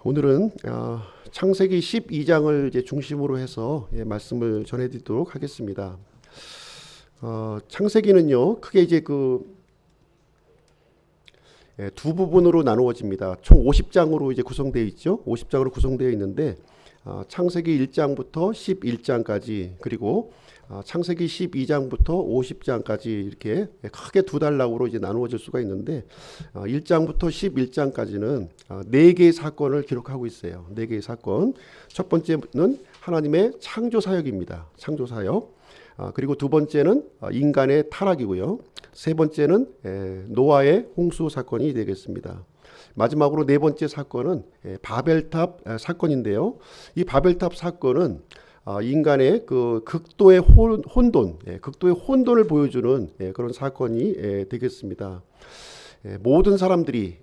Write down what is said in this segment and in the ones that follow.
오늘은 창세기 12장을 이제 중심으로 해서 말씀을 전해드리도록 하겠습니다. 창세기는요, 크게 이제 두 부분으로 나누어집니다. 총 50장으로 이제 구성되어 있죠. 50장으로 구성되어 있는데 창세기 1장부터 11장까지 그리고 창세기 12장부터 50장까지 이렇게 크게 두 단락으로 이제 나누어질 수가 있는데 1장부터 11장까지는 4개의 사건을 기록하고 있어요. 4개의 사건. 첫 번째는 하나님의 창조 사역입니다. 창조 사역. 그리고 두 번째는 인간의 타락이고요. 세 번째는 노아의 홍수 사건이 되겠습니다. 마지막으로 네 번째 사건은 바벨탑 사건인데요. 이 바벨탑 사건은 인간의 그 극도의 극도의 혼돈을 보여주는 그런 사건이 되겠습니다. 모든 사람들이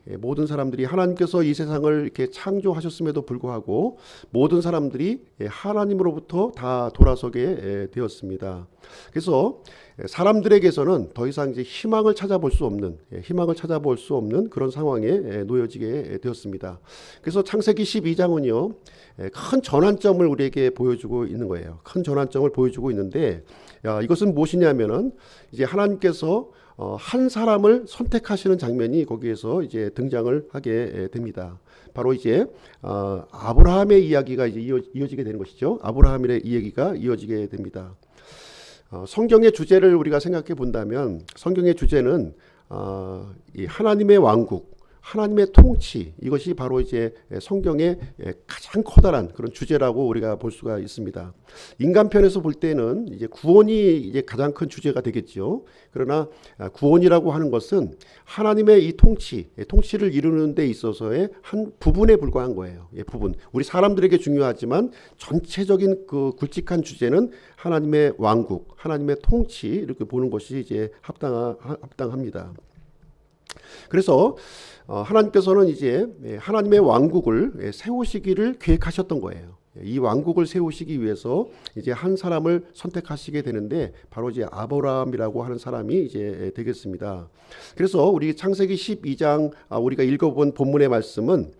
하나님께서 이 세상을 이렇게 창조하셨음에도 불구하고 모든 사람들이 하나님으로부터 다 돌아서게 되었습니다. 그래서 사람들에게서는 더 이상 이제 희망을 찾아볼 수 없는 그런 상황에 놓여지게 되었습니다. 그래서 창세기 12장은요, 큰 전환점을 우리에게 보여주고 있는 거예요. 큰 전환점을 보여주고 있는데, 이것은 무엇이냐면은 이제 하나님께서 한 사람을 선택하시는 장면이 거기에서 이제 등장을 하게 됩니다. 바로 이제 아브라함의 이야기가 이제 이어지게 되는 것이죠. 아브라함의 이야기가 이어지게 됩니다. 성경의 주제를 우리가 생각해 본다면 성경의 주제는 이 하나님의 왕국, 하나님의 통치, 이것이 바로 이제 성경의 가장 커다란 그런 주제라고 우리가 볼 수가 있습니다. 인간편에서 볼 때는 이제 구원이 이제 가장 큰 주제가 되겠죠. 그러나 구원이라고 하는 것은 하나님의 이 통치를 이루는 데 있어서의 한 부분에 불과한 거예요. 부분. 우리 사람들에게 중요하지만 전체적인 그 굵직한 주제는 하나님의 왕국, 하나님의 통치 이렇게 보는 것이 이제 합당합니다. 그래서 하나님께서는 이제 하나님의 왕국을 세우시기를 계획하셨던 거예요. 이 왕국을 세우시기 위해서 이제 한 사람을 선택하시게 되는데 바로 이제 아브라함이라고 하는 사람이 이제 되겠습니다. 그래서 우리 창세기 12장 우리가 읽어본 본문의 말씀은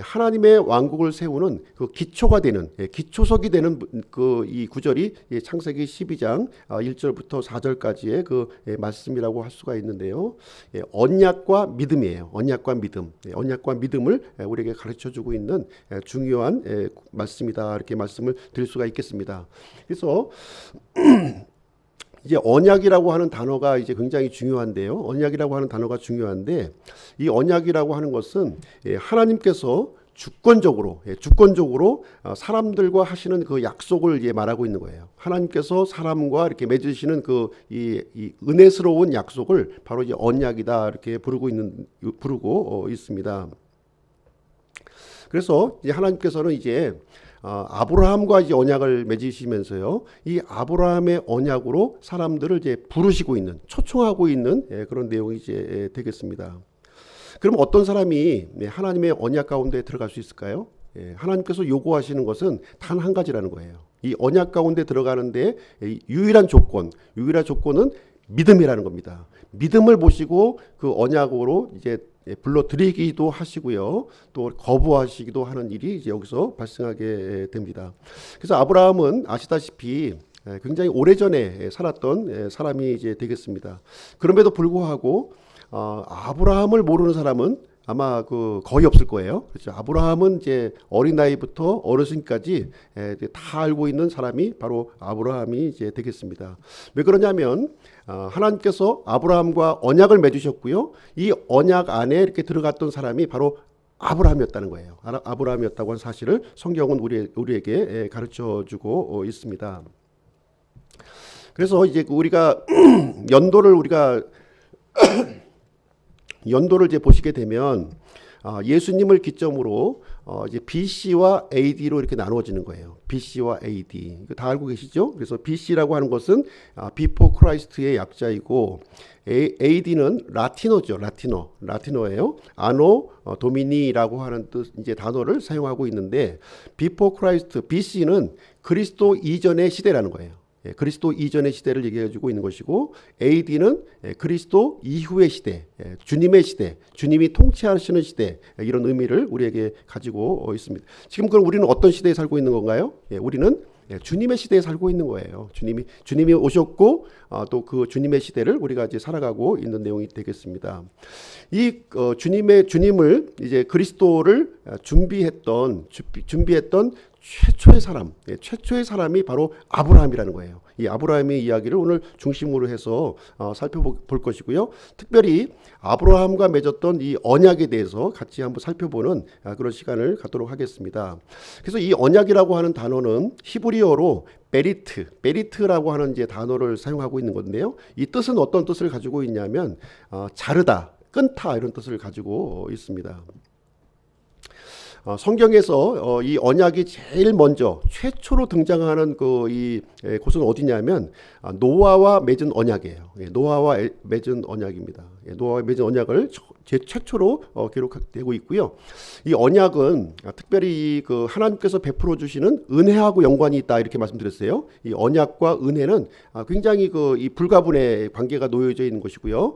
하나님의 왕국을 세우는 그 기초가 되는 기초석이 되는 그 이 구절이 창세기 12장 1절부터 4절까지의 그 말씀이라고 할 수가 있는데요. 언약과 믿음이에요. 언약과 믿음을 우리에게 가르쳐주고 있는 중요한 말씀이다. 이렇게 말씀을 드릴 수가 있겠습니다. 그래서 이제 언약이라고 하는 단어가 이제 굉장히 중요한데요. 언약이라고 하는 단어가 중요한데 이 언약이라고 하는 것은 하나님께서 주권적으로 사람들과 하시는 그 약속을 말하고 있는 거예요. 하나님께서 사람과 이렇게 맺으시는 이 은혜스러운 약속을 바로 이제 언약이다 이렇게 부르고 있습니다. 그래서 이제 하나님께서는 이제 아브라함과 이제 언약을 맺으시면서요, 이 아브라함의 언약으로 사람들을 이제 부르시고 있는, 초청하고 있는 그런 내용이 이제 되겠습니다. 그럼 어떤 사람이 하나님의 언약 가운데 들어갈 수 있을까요? 하나님께서 요구하시는 것은 단 한 가지라는 거예요. 이 언약 가운데 들어가는데 유일한 조건은 믿음이라는 겁니다. 믿음을 보시고 그 언약으로 이제 불러들이기도 하시고요, 또 거부하시기도 하는 일이 이제 여기서 발생하게 됩니다. 그래서 아브라함은 아시다시피 굉장히 오래전에 살았던 사람이 이제 되겠습니다. 그럼에도 불구하고 아브라함을 모르는 사람은 아마 거의 없을 거예요. 그렇죠. 아브라함은 이제 어린 나이부터 어르신까지 다 알고 있는 사람이 바로 아브라함이 이제 되겠습니다. 왜 그러냐면 하나님께서 아브라함과 언약을 맺으셨고요. 이 언약 안에 이렇게 들어갔던 사람이 바로 아브라함이었다는 거예요. 아브라함이었다고 하는 사실을 성경은 우리에게 가르쳐주고 있습니다. 그래서 이제 우리가 연도를 이제 보시게 되면 예수님을 기점으로 이제 BC와 AD로 이렇게 나누어지는 거예요. BC와 AD. 다 알고 계시죠? 그래서 BC라고 하는 것은 Before Christ의 약자이고 AD는 라틴어예요. 아노 도미니라고 하는 뜻 이제 단어를 사용하고 있는데 Before Christ, BC는 그리스도 이전의 시대라는 거예요. 그리스도 이전의 시대를 얘기해주고 있는 것이고, AD는 그리스도 이후의 시대, 주님의 시대, 주님이 통치하시는 시대, 이런 의미를 우리에게 가지고 있습니다. 지금 그럼 우리는 어떤 시대에 살고 있는 건가요? 우리는 주님의 시대에 살고 있는 거예요. 주님이 오셨고 또 그 주님의 시대를 우리가 이제 살아가고 있는 내용이 되겠습니다. 이 주님을 이제 그리스도를 준비했던 최초의 사람이 바로 아브라함이라는 거예요. 이 아브라함의 이야기를 오늘 중심으로 해서 살펴볼 것이고요. 특별히 아브라함과 맺었던 이 언약에 대해서 같이 한번 살펴보는 그런 시간을 갖도록 하겠습니다. 그래서 이 언약이라고 하는 단어는 히브리어로 베리트라고 하는 이제 단어를 사용하고 있는 건데요. 이 뜻은 어떤 뜻을 가지고 있냐면 자르다, 끊다 이런 뜻을 가지고 있습니다. 성경에서 이 언약이 제일 먼저 최초로 등장하는 곳은 어디냐면 노아와 맺은 언약이에요. 노아와 맺은 언약입니다. 노아와 맺은 언약을 최초로 기록되고 있고요. 이 언약은 특별히 그 하나님께서 베풀어 주시는 은혜하고 연관이 있다 이렇게 말씀드렸어요. 이 언약과 은혜는 굉장히 이 불가분의 관계가 놓여져 있는 것이고요.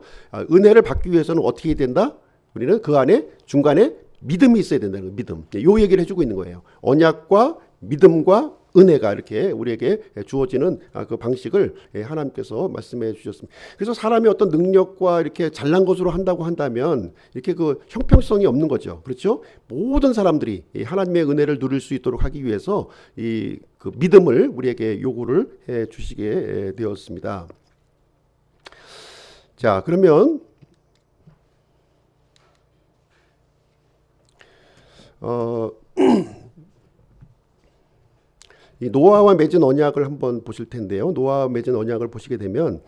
은혜를 받기 위해서는 어떻게 해야 된다? 우리는 그 안에 중간에 믿음이 있어야 된다는 거예요. 믿음. 요 얘기를 해주고 있는 거예요. 언약과 믿음과 은혜가 이렇게 우리에게 주어지는 그 방식을 하나님께서 말씀해 주셨습니다. 그래서 사람이 어떤 능력과 이렇게 잘난 것으로 한다고 한다면 이렇게 그 형평성이 없는 거죠. 그렇죠? 모든 사람들이 하나님의 은혜를 누릴 수 있도록 하기 위해서 이 그 믿음을 우리에게 요구를 해 주시게 되었습니다. 자, 그러면 이 노아와 맺은 언약을 한번 보실 텐데요. 노아와 맺은 언약을 보시게 되면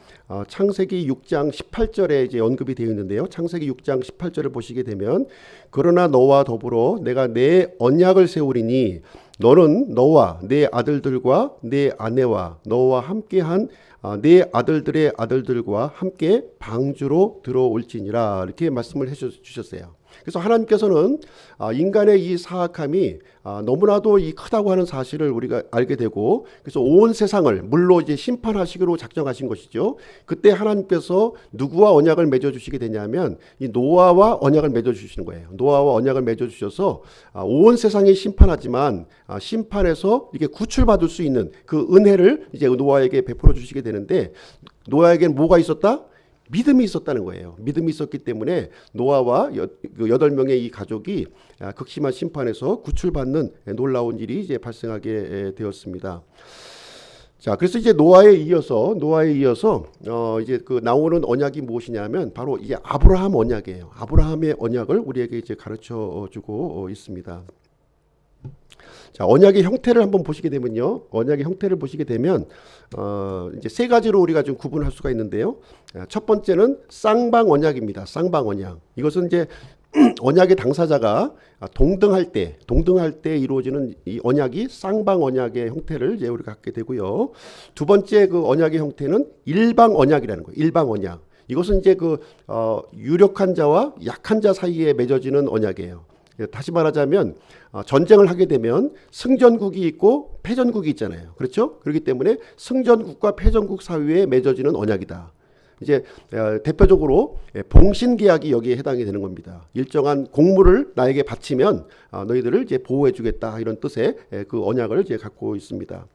창세기 6장 18절에 이제 언급이 되어 있는데요. 창세기 6장 18절을 보시게 되면 그러나 너와 더불어 내가 내 언약을 세우리니 너는 너와 내 아들들과 내 아내와 너와 함께한 내 아들들의 아들들과 함께 방주로 들어올지니라 이렇게 말씀을 해주셨어요. 그래서 하나님께서는 인간의 이 사악함이 너무나도 이 크다고 하는 사실을 우리가 알게 되고 그래서 온 세상을 물로 이제 심판하시기로 작정하신 것이죠. 그때 하나님께서 누구와 언약을 맺어 주시게 되냐면 이 노아와 언약을 맺어 주시는 거예요. 노아와 언약을 맺어 주셔서 온 세상이 심판하지만 심판에서 이게 구출받을 수 있는 그 은혜를 이제 노아에게 베풀어 주시게 되는데 노아에게는 뭐가 있었다? 믿음이 있었다는 거예요. 믿음이 있었기 때문에 노아와 8명의 이 가족이 극심한 심판에서 구출받는 놀라운 일이 이제 발생하게 되었습니다. 자, 그래서 이제 노아에 이어서 이제 그 나오는 언약이 무엇이냐면 바로 이제 아브라함 언약이에요. 아브라함의 언약을 우리에게 이제 가르쳐 주고 있습니다. 자, 언약의 형태를 한번 보시게 되면요. 언약의 형태를 보시게 되면 이제 세 가지로 우리가 좀 구분할 수가 있는데요. 첫 번째는 쌍방 언약입니다. 쌍방 언약. 이것은 이제 언약의 당사자가 동등할 때 이루어지는 이 언약이 쌍방 언약의 형태를 이제 우리가 갖게 되고요. 두 번째 그 언약의 형태는 일방 언약이라는 거예요. 일방 언약. 이것은 이제 그 유력한 자와 약한 자 사이에 맺어지는 언약이에요. 다시 말하자면 전쟁을 하게 되면 승전국이 있고 패전국이 있잖아요. 그렇죠? 그렇기 때문에 승전국과 패전국 사이에 맺어지는 언약이다. 이제 대표적으로 봉신계약이 여기에 해당이 되는 겁니다. 일정한 공물을 나에게 바치면 너희들을 이제 보호해주겠다 이런 뜻의 그 언약을 이제 갖고 있습니다.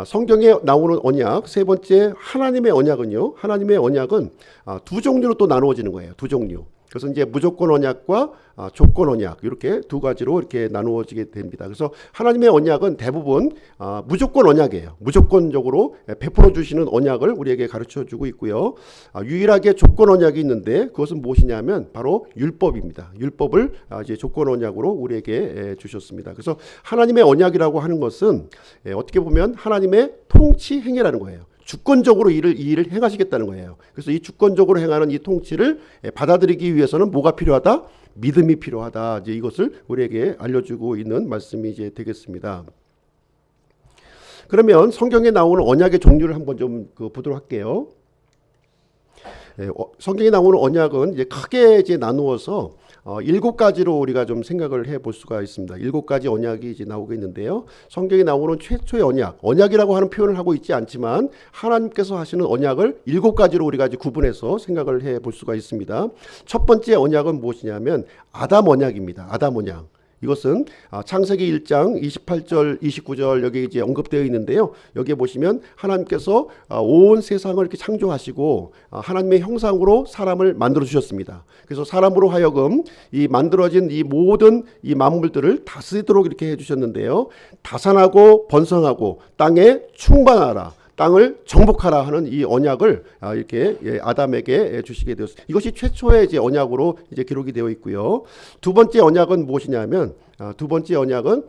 성경에 나오는 언약 세 번째 하나님의 언약은요. 하나님의 언약은 두 종류로 또 나누어지는 거예요. 두 종류. 그래서 이제 무조건 언약과 조건 언약 이렇게 두 가지로 이렇게 나누어지게 됩니다. 그래서 하나님의 언약은 대부분 무조건 언약이에요. 무조건적으로 베풀어 주시는 언약을 우리에게 가르쳐 주고 있고요. 유일하게 조건 언약이 있는데 그것은 무엇이냐면 바로 율법입니다. 율법을 이제 조건 언약으로 우리에게 주셨습니다. 그래서 하나님의 언약이라고 하는 것은 어떻게 보면 하나님의 통치 행위라는 거예요. 주권적으로 이 일을 행하시겠다는 거예요. 그래서 이 주권적으로 행하는 이 통치를 받아들이기 위해서는 뭐가 필요하다? 믿음이 필요하다. 이제 이것을 우리에게 알려주고 있는 말씀이 이제 되겠습니다. 그러면 성경에 나오는 언약의 종류를 한번 좀 보도록 할게요. 성경에 나오는 언약은 이제 크게 이제 나누어서 일곱 가지로 우리가 좀 생각을 해볼 수가 있습니다. 일곱 가지 언약이 이제 나오고 있는데요. 성경에 나오는 최초의 언약이라고 하는 표현을 하고 있지 않지만 하나님께서 하시는 언약을 일곱 가지로 우리가 이제 구분해서 생각을 해볼 수가 있습니다. 첫 번째 언약은 무엇이냐면 아담 언약입니다. 아담 언약. 이것은 창세기 1장 28절 29절 여기 이제 언급되어 있는데요. 여기에 보시면 하나님께서 온 세상을 이렇게 창조하시고 하나님의 형상으로 사람을 만들어 주셨습니다. 그래서 사람으로 하여금 이 만들어진 이 모든 이 만물들을 다스리도록 이렇게 해 주셨는데요. 다산하고 번성하고 땅에 충만하라. 땅을 정복하라 하는 이 언약을 이렇게 아담에게 주시게 되었습니다. 이것이 최초의 이제 언약으로 이제 기록이 되어 있고요. 두 번째 언약은 무엇이냐면 두 번째 언약은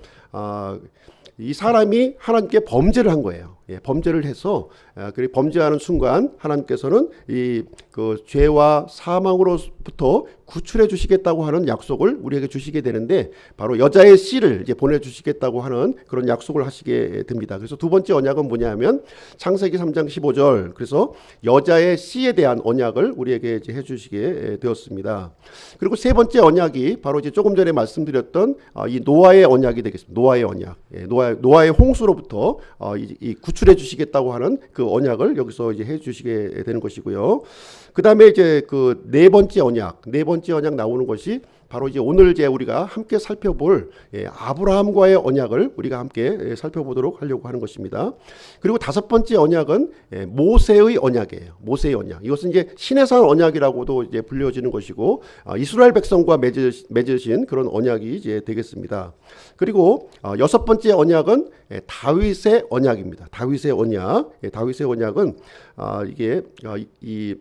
이 사람이 하나님께 범죄를 한 거예요. 범죄를 해서 그리고 범죄하는 순간 하나님께서는 이 그 죄와 사망으로부터 구출해 주시겠다고 하는 약속을 우리에게 주시게 되는데 바로 여자의 씨를 이제 보내 주시겠다고 하는 그런 약속을 하시게 됩니다. 그래서 두 번째 언약은 뭐냐면 창세기 3장 15절 그래서 여자의 씨에 대한 언약을 우리에게 이제 해 주시게 되었습니다. 그리고 세 번째 언약이 바로 이제 조금 전에 말씀드렸던 이 노아의 언약이 되겠습니다. 노아의 언약. 노아의 홍수로부터 이 구출해 주시겠다고 하는 그 언약을 여기서 이제 해 주시게 되는 것이고요. 그다음에 이제 그 네 번째 언약 나오는 것이 바로 이제 오늘 이제 우리가 함께 살펴볼 아브라함과의 언약을 우리가 함께 살펴보도록 하려고 하는 것입니다. 그리고 다섯 번째 언약은 모세의 언약이에요. 모세의 언약. 이것은 이제 시내산 언약이라고도 이제 불려지는 것이고 이스라엘 백성과 맺으신 그런 언약이 이제 되겠습니다. 그리고 여섯 번째 언약은 다윗의 언약입니다. 다윗의 언약. 다윗의 언약은 이게 이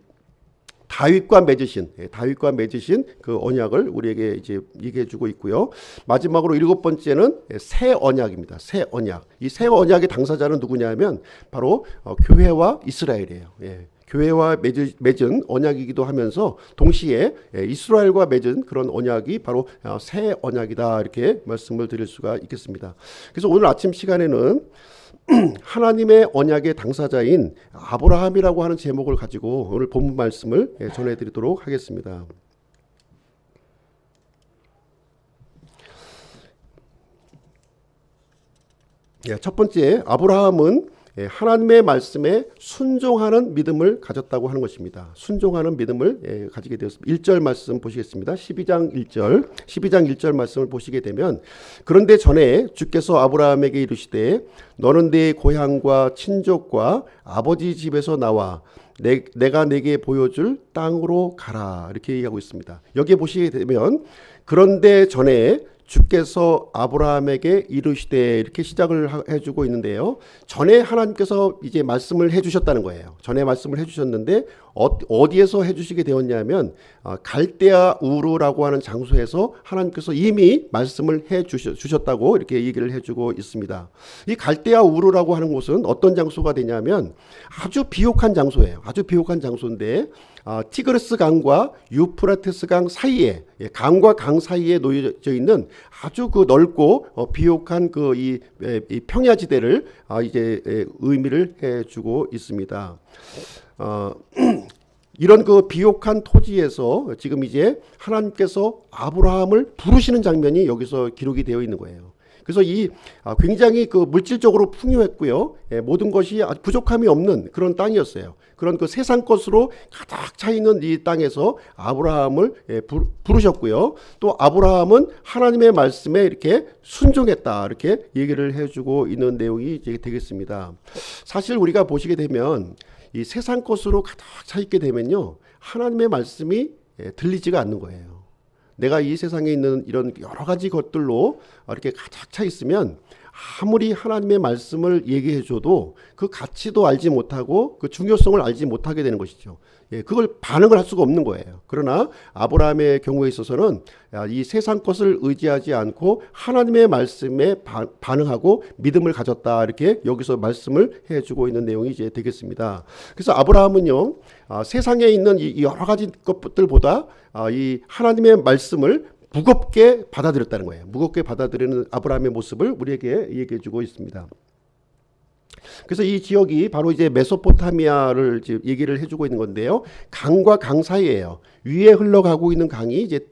다윗과 맺으신 그 언약을 우리에게 이제 얘기해 주고 있고요. 마지막으로 일곱 번째는 새 언약입니다. 새 언약. 이 새 언약의 당사자는 누구냐면 바로 교회와 이스라엘이에요. 교회와 맺은 언약이기도 하면서 동시에 이스라엘과 맺은 그런 언약이 바로 새 언약이다 이렇게 말씀을 드릴 수가 있겠습니다. 그래서 오늘 아침 시간에는 하나님의 언약의 당사자인 아브라함이라고 하는 제목을 가지고 오늘 본문 말씀을 전해드리도록 하겠습니다. 첫 번째, 아브라함은 하나님의 말씀에 순종하는 믿음을 가졌다고 하는 것입니다. 순종하는 믿음을 가지게 되었습니다. 1절 말씀 보시겠습니다. 12장 1절 말씀을 보시게 되면 그런데 전에 주께서 아브라함에게 이르시되 너는 네 고향과 친족과 아버지 집에서 나와 내가 내게 보여줄 땅으로 가라 이렇게 얘기하고 있습니다. 여기에 보시게 되면 그런데 전에 주께서 아브라함에게 이르시되 이렇게 시작을 해주고 있는데요. 전에 하나님께서 이제 말씀을 해주셨다는 거예요. 전에 말씀을 해주셨는데 어디에서 해주시게 되었냐면 갈대아 우르라고 하는 장소에서 하나님께서 이미 말씀을 해주셨다고 이렇게 얘기를 해주고 있습니다. 이 갈대아 우르라고 하는 곳은 어떤 장소가 되냐면 아주 비옥한 장소예요. 아주 비옥한 장소인데 티그리스 강과 유프라테스 강 사이에 강과 강 사이에 놓여져 있는 아주 그 넓고 비옥한 그 이 평야지대를 이제 의미를 해주고 있습니다. 이런 그 비옥한 토지에서 지금 이제 하나님께서 아브라함을 부르시는 장면이 여기서 기록이 되어 있는 거예요. 그래서 이 굉장히 그 물질적으로 풍요했고요. 모든 것이 아주 부족함이 없는 그런 땅이었어요. 그런 그 세상 것으로 가득 차 있는 이 땅에서 아브라함을 부르셨고요. 또 아브라함은 하나님의 말씀에 이렇게 순종했다 이렇게 얘기를 해주고 있는 내용이 이제 되겠습니다. 사실 우리가 보시게 되면 이 세상 것으로 가득 차 있게 되면요, 하나님의 말씀이 들리지가 않는 거예요. 내가 이 세상에 있는 이런 여러 가지 것들로 이렇게 가득 차 있으면 아무리 하나님의 말씀을 얘기해 줘도 그 가치도 알지 못하고 그 중요성을 알지 못하게 되는 것이죠. 그걸 반응을 할 수가 없는 거예요. 그러나 아브라함의 경우에 있어서는 이 세상 것을 의지하지 않고 하나님의 말씀에 반응하고 믿음을 가졌다 이렇게 여기서 말씀을 해주고 있는 내용이 이제 되겠습니다. 그래서 아브라함은요, 세상에 있는 이 여러 가지 것들보다 이 하나님의 말씀을 무겁게 받아들였다는 거예요. 무겁게 받아들이는 아브라함의 모습을 우리에게 얘기해 주고 있습니다. 그래서 이 지역이 바로 이제 메소포타미아를 얘기를 해주고 있는 건데요. 강과 강 사이에요. 위에 흘러가고 있는 강이 이제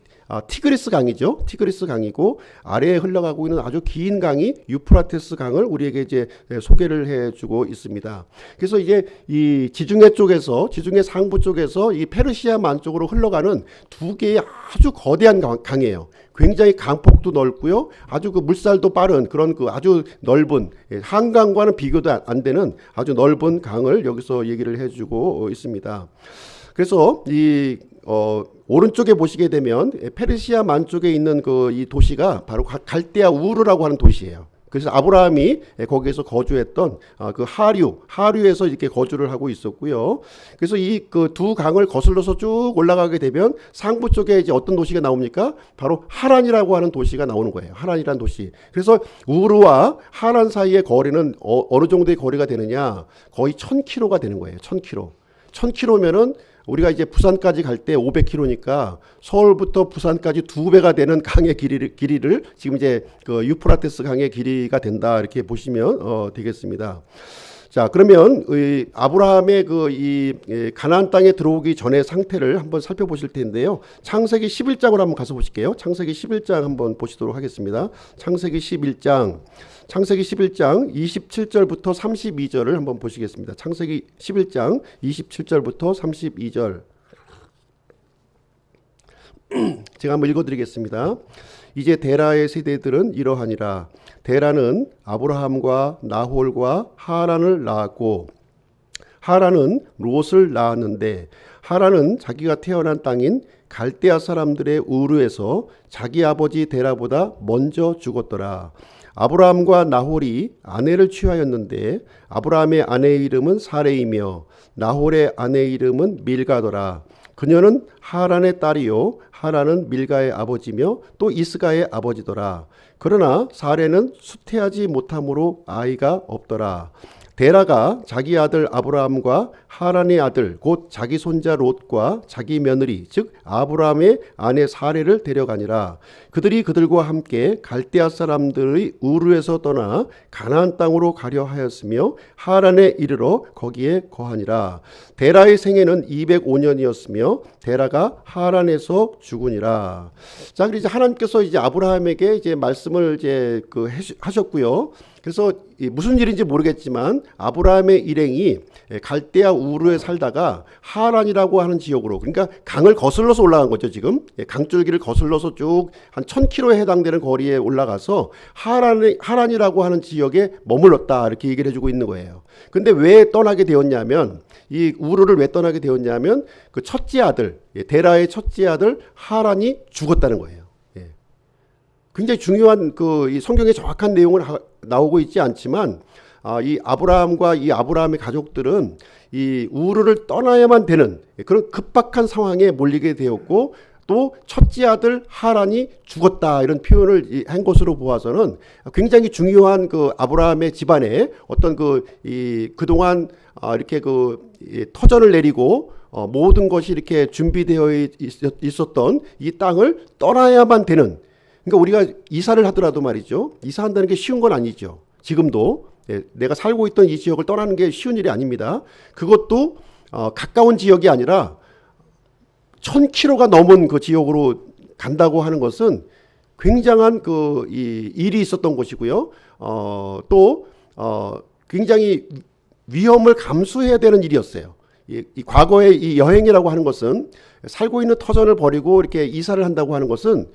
티그리스 강이죠. 티그리스 강이고 아래에 흘러가고 있는 아주 긴 강이 유프라테스 강을 우리에게 이제 소개를 해주고 있습니다. 그래서 이제 이 지중해 쪽에서 지중해 상부 쪽에서 이 페르시아만 쪽으로 흘러가는 두 개의 아주 거대한 강이에요. 굉장히 강폭도 넓고요. 아주 그 물살도 빠른 그런 그 아주 넓은 한강과는 비교도 안 되는 아주 넓은 강을 여기서 얘기를 해주고 있습니다. 그래서 이 오른쪽에 보시게 되면 페르시아만 쪽에 있는 그 이 도시가 바로 갈대아 우르라고 하는 도시예요. 그래서 아브라함이 거기에서 거주했던 그 하류에서 이렇게 거주를 하고 있었고요. 그래서 이 그 두 강을 거슬러서 쭉 올라가게 되면 상부 쪽에 이제 어떤 도시가 나옵니까? 바로 하란이라고 하는 도시가 나오는 거예요. 하란이라는 도시. 그래서 우르와 하란 사이의 거리는 어느 정도의 거리가 되느냐? 거의 1000km가 되는 거예요. 1000km. 1000km면은 우리가 이제 부산까지 갈 때 500km니까 서울부터 부산까지 2배가 되는 강의 길이를 지금 이제 그 유프라테스 강의 길이가 된다 이렇게 보시면 되겠습니다. 자, 그러면 이 아브라함의 그 이 가나안 땅에 들어오기 전의 상태를 한번 살펴보실 텐데요. 창세기 11장으로 한번 가서 보실게요. 창세기 11장 한번 보시도록 하겠습니다. 창세기 11장 27절부터 32절을 한번 보시겠습니다. 창세기 11장 27절부터 32절. 제가 한번 읽어드리겠습니다. 이제 데라의 세대들은 이러하니라. 데라는 아브라함과 나홀과 하란을 낳았고 하란은 롯을 낳았는데 하란은 자기가 태어난 땅인 갈대아 사람들의 우르에서 자기 아버지 데라보다 먼저 죽었더라. 아브라함과 나홀이 아내를 취하였는데 아브라함의 아내의 이름은 사레이며 나홀의 아내의 이름은 밀가더라. 그녀는 하란의 딸이요 하란은 밀가의 아버지며 또 이스가의 아버지더라. 그러나 사레는 수태하지 못함으로 아이가 없더라. 데라가 자기 아들 아브라함과 하란의 아들 곧 자기 손자 롯과 자기 며느리 즉 아브라함의 아내 사레를 데려가니라. 그들이 그들과 함께 갈대아 사람들의 우르에서 떠나 가나안 땅으로 가려 하였으며 하란에 이르러 거기에 거하니라. 데라의 생애는 205년이었으며 데라가 하란에서 죽으니라. 자, 그리고 이제 하나님께서 이제 아브라함에게 이제 말씀을 이제 하셨고요. 그래서 무슨 일인지 모르겠지만 아브라함의 일행이 갈대아 우르에 살다가 하란이라고 하는 지역으로, 그러니까 강을 거슬러서 올라간 거죠. 지금 강줄기를 거슬러서 쭉 한 1000km에 해당되는 거리에 올라가서 하란이라고 하는 지역에 머물렀다 이렇게 얘기를 해주고 있는 거예요. 근데 왜 떠나게 되었냐면, 이 우르를 왜 떠나게 되었냐면 그 첫째 아들, 데라의 첫째 아들 하란이 죽었다는 거예요. 굉장히 중요한 이 성경의 정확한 내용은 나오고 있지 않지만 이 아브라함과 이 아브라함의 가족들은 이 우르를 떠나야만 되는 그런 급박한 상황에 몰리게 되었고, 또 첫째 아들 하란이 죽었다 이런 표현을 한 것으로 보아서는 굉장히 중요한 그 아브라함의 집안에 어떤 그동안 이렇게 터전을 내리고 모든 것이 이렇게 준비되어 있었던 이 땅을 떠나야만 되는, 그러니까 우리가 이사를 하더라도 말이죠. 이사한다는 게 쉬운 건 아니죠. 지금도 내가 살고 있던 이 지역을 떠나는 게 쉬운 일이 아닙니다. 그것도 가까운 지역이 아니라 1000km가 넘은 그 지역으로 간다고 하는 것은 굉장한 이 일이 있었던 것이고요. 또 굉장히 위험을 감수해야 되는 일이었어요. 이 과거의 이 여행이라고 하는 것은, 살고 있는 터전을 버리고 이렇게 이사를 한다고 하는 것은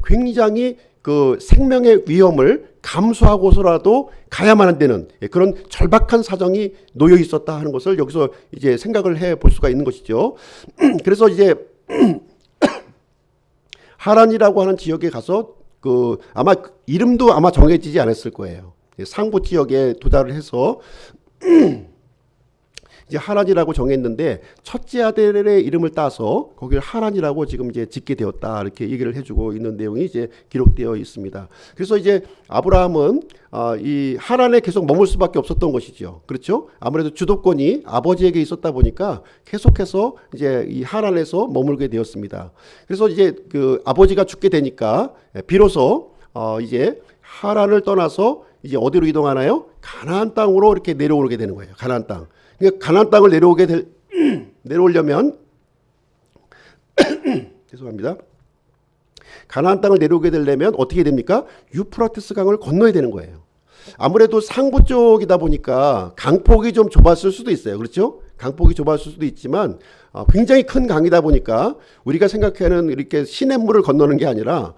굉장히 그 생명의 위험을 감수하고서라도 가야만 되는 그런 절박한 사정이 놓여 있었다 하는 것을 여기서 이제 생각을 해 볼 수가 있는 것이죠. 그래서 이제 하란이라고 하는 지역에 가서 아마 이름도 아마 정해지지 않았을 거예요. 상부 지역에 도달을 해서 이제 하란이라고 정했는데 첫째 아들의 이름을 따서 거기를 하란이라고 지금 이제 짓게 되었다 이렇게 얘기를 해주고 있는 내용이 이제 기록되어 있습니다. 그래서 이제 아브라함은 이 하란에 계속 머물 수밖에 없었던 것이죠. 그렇죠? 아무래도 주도권이 아버지에게 있었다 보니까 계속해서 이제 이 하란에서 머물게 되었습니다. 그래서 이제 그 아버지가 죽게 되니까 비로소 이제 하란을 떠나서 이제 어디로 이동하나요? 가나안 땅으로 이렇게 내려오게 되는 거예요. 가나안 땅. 그러니까 가나안 땅을 내려오려면 죄송합니다. 가나안 땅을 내려오게 되려면 어떻게 됩니까? 유프라테스 강을 건너야 되는 거예요. 아무래도 상부 쪽이다 보니까 강폭이 좀 좁았을 수도 있어요. 그렇죠? 강폭이 좁았을 수도 있지만 굉장히 큰 강이다 보니까 우리가 생각하는 이렇게 시냇물을 건너는 게 아니라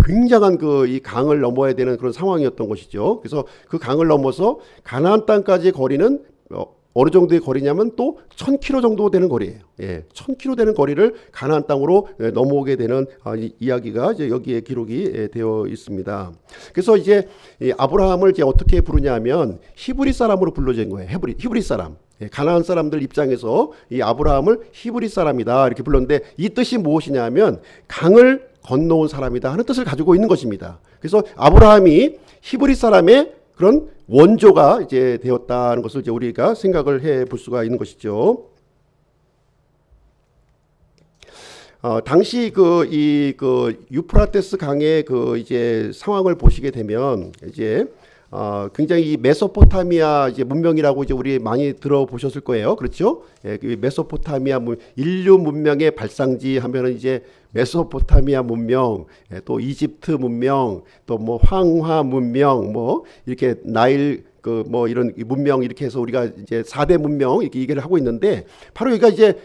굉장한 이 강을 넘어야 되는 그런 상황이었던 것이죠. 그래서 그 강을 넘어서 가나안 땅까지의 거리는 어느 정도의 거리냐면 또 1000km 정도 되는 거리예요. 예, 1000km 되는 거리를 가나안 땅으로 넘어오게 되는 이야기가 이제 여기에 기록이 되어 있습니다. 그래서 이제 아브라함을 이제 어떻게 부르냐면 히브리 사람으로 불러진 거예요. 히브리 사람. 가나안 사람들 입장에서 이 아브라함을 히브리 사람이다 이렇게 불렀는데 이 뜻이 무엇이냐면 강을 건너온 사람이다 하는 뜻을 가지고 있는 것입니다. 그래서 아브라함이 히브리 사람의 그런 원조가 이제 되었다는 것을 이제 우리가 생각을 해 볼 수가 있는 것이죠. 당시 유프라테스 강의 이제 상황을 보시게 되면 이제 굉장히 이 메소포타미아 이제 문명이라고 이제 우리 많이 들어보셨을 거예요. 그렇죠? 예, 그 메소포타미아 인류 문명의 발상지 하면은 이제 메소포타미아 문명, 또 이집트 문명, 또 뭐 황화 문명, 뭐 이렇게 나일 이런 문명 이렇게 해서 우리가 이제 4대 문명 이렇게 얘기를 하고 있는데 바로 여기가 이제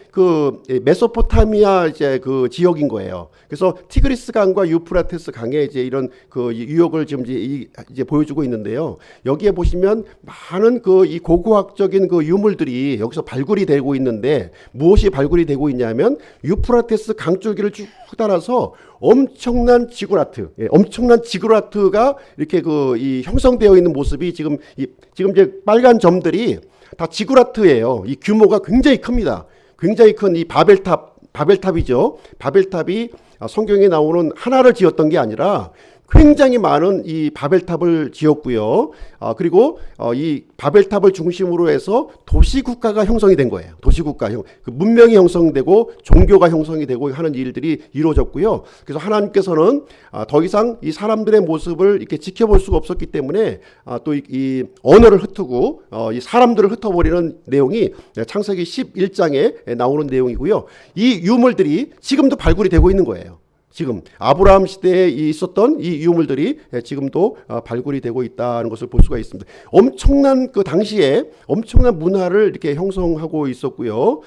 메소포타미아 이제 지역인 거예요. 그래서 티그리스 강과 유프라테스 강에 이제 이런 유역을 지금 이제 보여주고 있는데요. 여기에 보시면 많은 이 고고학적인 유물들이 여기서 발굴이 되고 있는데 무엇이 발굴이 되고 있냐면 유프라테스 강줄기를 쭉 따라서 엄청난 지구라트가 이렇게 이 형성되어 있는 모습이 지금 이제 빨간 점들이 다 지구라트예요. 이 규모가 굉장히 큽니다. 굉장히 큰 이 바벨탑이죠. 바벨탑이 성경에 나오는 하나를 지었던 게 아니라 굉장히 많은 이 바벨탑을 지었고요. 그리고 이 바벨탑을 중심으로 해서 도시국가가 형성이 된 거예요. 도시국가, 문명이 형성되고 종교가 형성이 되고 하는 일들이 이루어졌고요. 그래서 하나님께서는 더 이상 이 사람들의 모습을 이렇게 지켜볼 수가 없었기 때문에 또 이 언어를 흩트고 이 사람들을 흩어버리는 내용이 창세기 11장에 나오는 내용이고요. 이 유물들이 지금도 발굴이 되고 있는 거예요. 지금 아브라함 시대에 있었던 이 유물들이 지금도 발굴이 되고 있다는 것을 볼 수가 있습니다. 엄청난 당시에 엄청난 문화를 이렇게 형성하고 있었고요.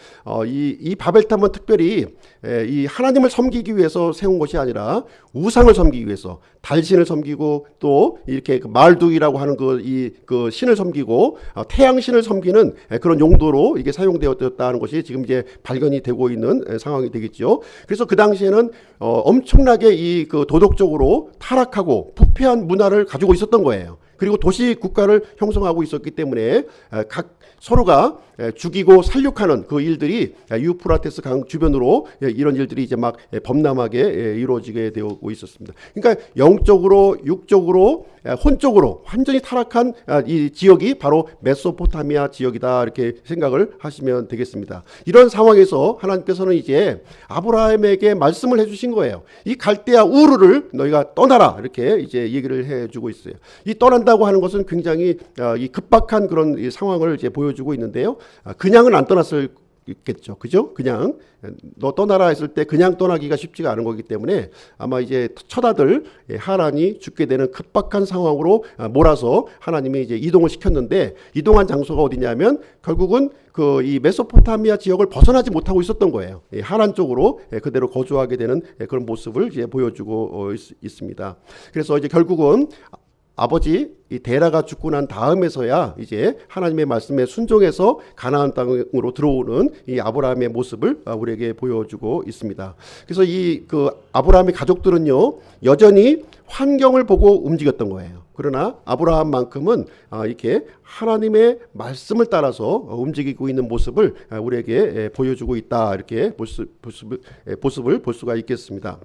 이 바벨탑은 특별히 이 하나님을 섬기기 위해서 세운 것이 아니라 우상을 섬기기 위해서 달신을 섬기고 또 이렇게 말두기라고 하는 그 신을 섬기고 태양신을 섬기는 그런 용도로 이게 사용되었다는 것이 지금 이제 발견이 되고 있는 상황이 되겠죠. 그래서 그 당시에는 엄청나게 이 도덕적으로 타락하고 부패한 문화를 가지고 있었던 거예요. 그리고 도시 국가를 형성하고 있었기 때문에 각 서로가 죽이고 살육하는 그 일들이 유프라테스 강 주변으로 이런 일들이 이제 막 범람하게 이루어지게 되고 있었습니다. 그러니까 영적으로, 육적으로, 혼적으로 완전히 타락한 이 지역이 바로 메소포타미아 지역이다 이렇게 생각을 하시면 되겠습니다. 이런 상황에서 하나님께서는 이제 아브라함에게 말씀을 해주신 거예요. 이 갈대아 우르를 너희가 떠나라 이렇게 이제 얘기를 해주고 있어요. 이 떠난다고 하는 것은 굉장히 이 급박한 그런 이 상황을 이제 보여주고 있는데요. 그냥은 안 떠났을 겠죠. 그죠? 그냥 너 떠나라 했을 때 그냥 떠나기가 쉽지가 않은 거기 때문에 아마 이제 처다들 하란이 죽게 되는 급박한 상황으로 몰아서 하나님이 이제 이동을 시켰는데 이동한 장소가 어디냐면 결국은 이 메소포타미아 지역을 벗어나지 못하고 있었던 거예요. 하란 쪽으로 그대로 거주하게 되는 그런 모습을 이제 보여주고 있습니다. 그래서 이제 결국은 아버지 이 데라가 죽고 난 다음에서야 이제 하나님의 말씀에 순종해서 가나안 땅으로 들어오는 이 아브라함의 모습을 우리에게 보여주고 있습니다. 그래서 아브라함의 가족들은요 여전히 환경을 보고 움직였던 거예요. 그러나 아브라함만큼은 이렇게 하나님의 말씀을 따라서 움직이고 있는 모습을 우리에게 보여주고 있다 이렇게 모습을 볼 수가 있겠습니다.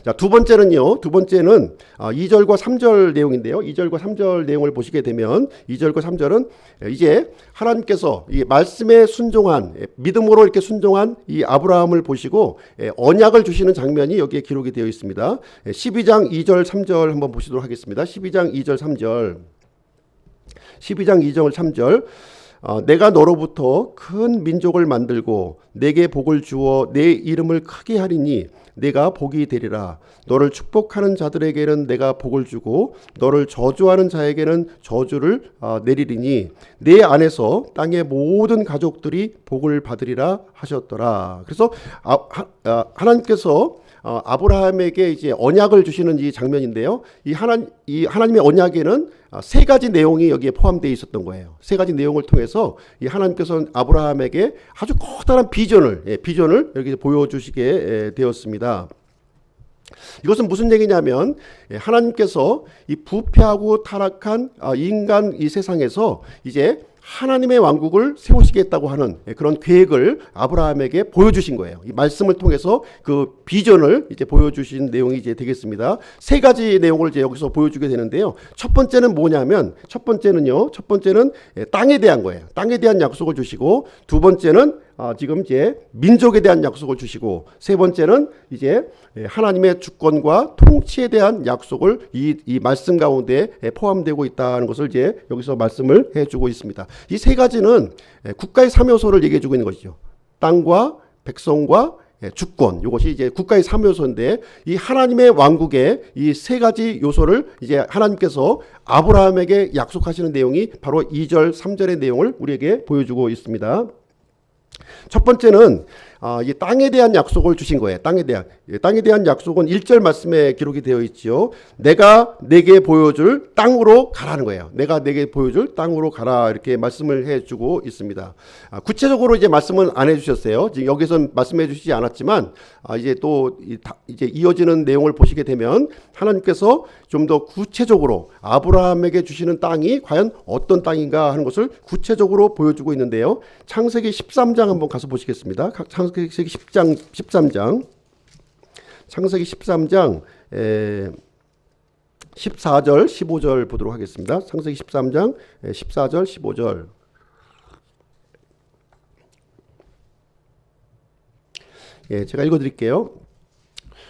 자, 두 번째는 2절과 3절 내용인데요. 2절과 3절 내용을 보시게 되면 2절과 3절은 이제 하나님께서 이 말씀에 순종한 믿음으로 이렇게 순종한 이 아브라함을 보시고 언약을 주시는 장면이 여기에 기록이 되어 있습니다. 12장 2절 3절 한번 보시도록 하겠습니다. 12장 2절 3절. 12장 2절 3절. 내가 너로부터 큰 민족을 만들고 내게 복을 주어 내 이름을 크게 하리니 내가 복이 되리라. 너를 축복하는 자들에게는 내가 복을 주고 너를 저주하는 자에게는 저주를 내리리니 내 안에서 땅의 모든 가족들이 복을 받으리라 하셨더라. 그래서 하나님께서 아브라함에게 이제 언약을 주시는 이 장면인데요. 이 하나님의 언약에는 세 가지 내용이 여기에 포함되어 있었던 거예요. 세 가지 내용을 통해서 이 하나님께서는 아브라함에게 아주 커다란 비전을 이렇게 보여주시게 되었습니다. 이것은 무슨 얘기냐면 하나님께서 이 부패하고 타락한 인간 이 세상에서 이제 하나님의 왕국을 세우시겠다고 하는 그런 계획을 아브라함에게 보여주신 거예요. 이 말씀을 통해서 그 비전을 이제 보여주신 내용이 이제 되겠습니다. 세 가지 내용을 이제 여기서 보여주게 되는데요. 첫 번째는 뭐냐면, 첫 번째는 땅에 대한 거예요. 땅에 대한 약속을 주시고, 두 번째는 지금 이제 민족에 대한 약속을 주시고, 세 번째는 이제 하나님의 주권과 통치에 대한 약속을 이 말씀 가운데 포함되고 있다는 것을 이제 여기서 말씀을 해주고 있습니다. 이 세 가지는 국가의 3요소를 얘기해 주고 있는 것이죠. 땅과 백성과 주권, 이것이 이제 국가의 3요소인데 이 하나님의 왕국의 이 세 가지 요소를 이제 하나님께서 아브라함에게 약속하시는 내용이 바로 2절, 3절의 내용을 우리에게 보여주고 있습니다. 첫 번째는 이 땅에 대한 약속을 주신 거예요. 땅에 대한 약속은 1절 말씀에 기록이 되어 있지요. 내가 내게 보여줄 땅으로 가라는 거예요. 내가 내게 보여줄 땅으로 가라, 이렇게 말씀을 해주고 있습니다. 구체적으로 이제 말씀은 안 해주셨어요. 지금 여기서는 말씀해 주시지 않았지만 이제 또 이제 이어지는 내용을 보시게 되면 하나님께서 좀 더 구체적으로 아브라함에게 주시는 땅이 과연 어떤 땅인가 하는 것을 구체적으로 보여주고 있는데요. 창세기 13장 한번 가서 보시겠습니다. 창세기 13장 창세기 13장 14절 15절 보도록 하겠습니다. 창세기 13장 14절 15절. 제가 읽어드릴게요.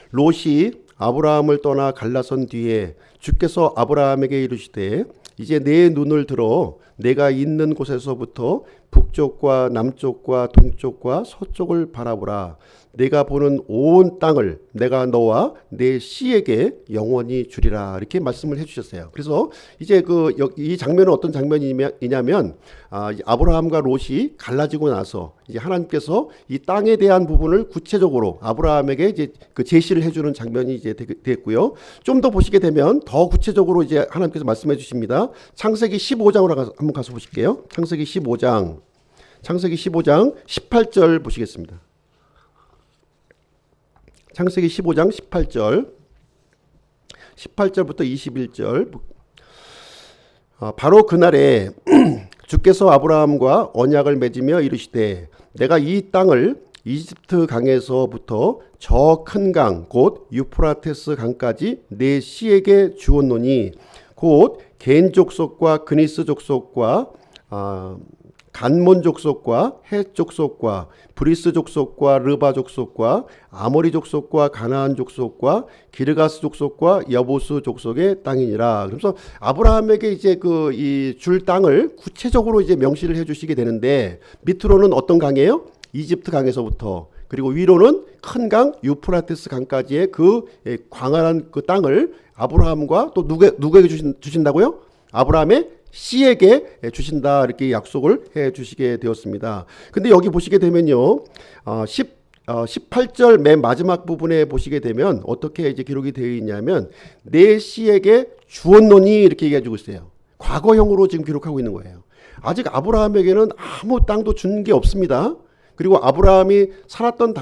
롯이 아브라함을 떠나 갈라선 뒤에 주께서 아브라함에게 이르시되 이제 내 눈을 들어 내가 있는 곳에서부터 북쪽과 남쪽과 동쪽과 서쪽을 바라보라. 내가 보는 온 땅을 내가 너와 내 씨에게 영원히 주리라, 이렇게 말씀을 해주셨어요. 그래서 이제 이 장면은 어떤 장면이냐면 아브라함과 롯이 갈라지고 나서 이제 하나님께서 이 땅에 대한 부분을 구체적으로 아브라함에게 이제 그 제시를 해주는 장면이 이제 됐고요. 좀 더 보시게 되면 더 구체적으로 이제 하나님께서 말씀해 주십니다. 창세기 15장으로 한번 가서 보실게요. 창세기 15장 18절 보시겠습니다. 창세기 15장 18절부터 21절. 바로 그날에 주께서 아브라함과 언약을 맺으며 이르시되 내가 이 땅을 이집트 강에서부터 저 큰 강 곧 유프라테스 강까지 내 씨에게 주었노니 곧 겐 족속과 그니스 족속과 간몬 족속과 헷 족속과 브리스 족속과 르바 족속과 아모리 족속과 가나안 족속과 기르가스 족속과 여보스 족속의 땅이니라. 그래서 아브라함에게 이제 이 줄 땅을 구체적으로 이제 명시를 해주시게 되는데 밑으로는 어떤 강이에요? 이집트 강에서부터, 그리고 위로는 큰 강 유프라테스 강까지의 그 광활한 그 땅을 아브라함과 또 누구에게 주신다고요? 아브라함의 씨에게 주신다, 이렇게 약속을 해 주시게 되었습니다. 근데 여기 보시게 되면요, 18절 맨 마지막 부분에 보시게 되면 어떻게 이제 기록이 되어 있냐면 내 씨에게 주었노니, 이렇게 얘기해 주고 있어요. 과거형으로 지금 기록하고 있는 거예요. 아직 아브라함에게는 아무 땅도 준 게 없습니다. 그리고 아브라함이 살았던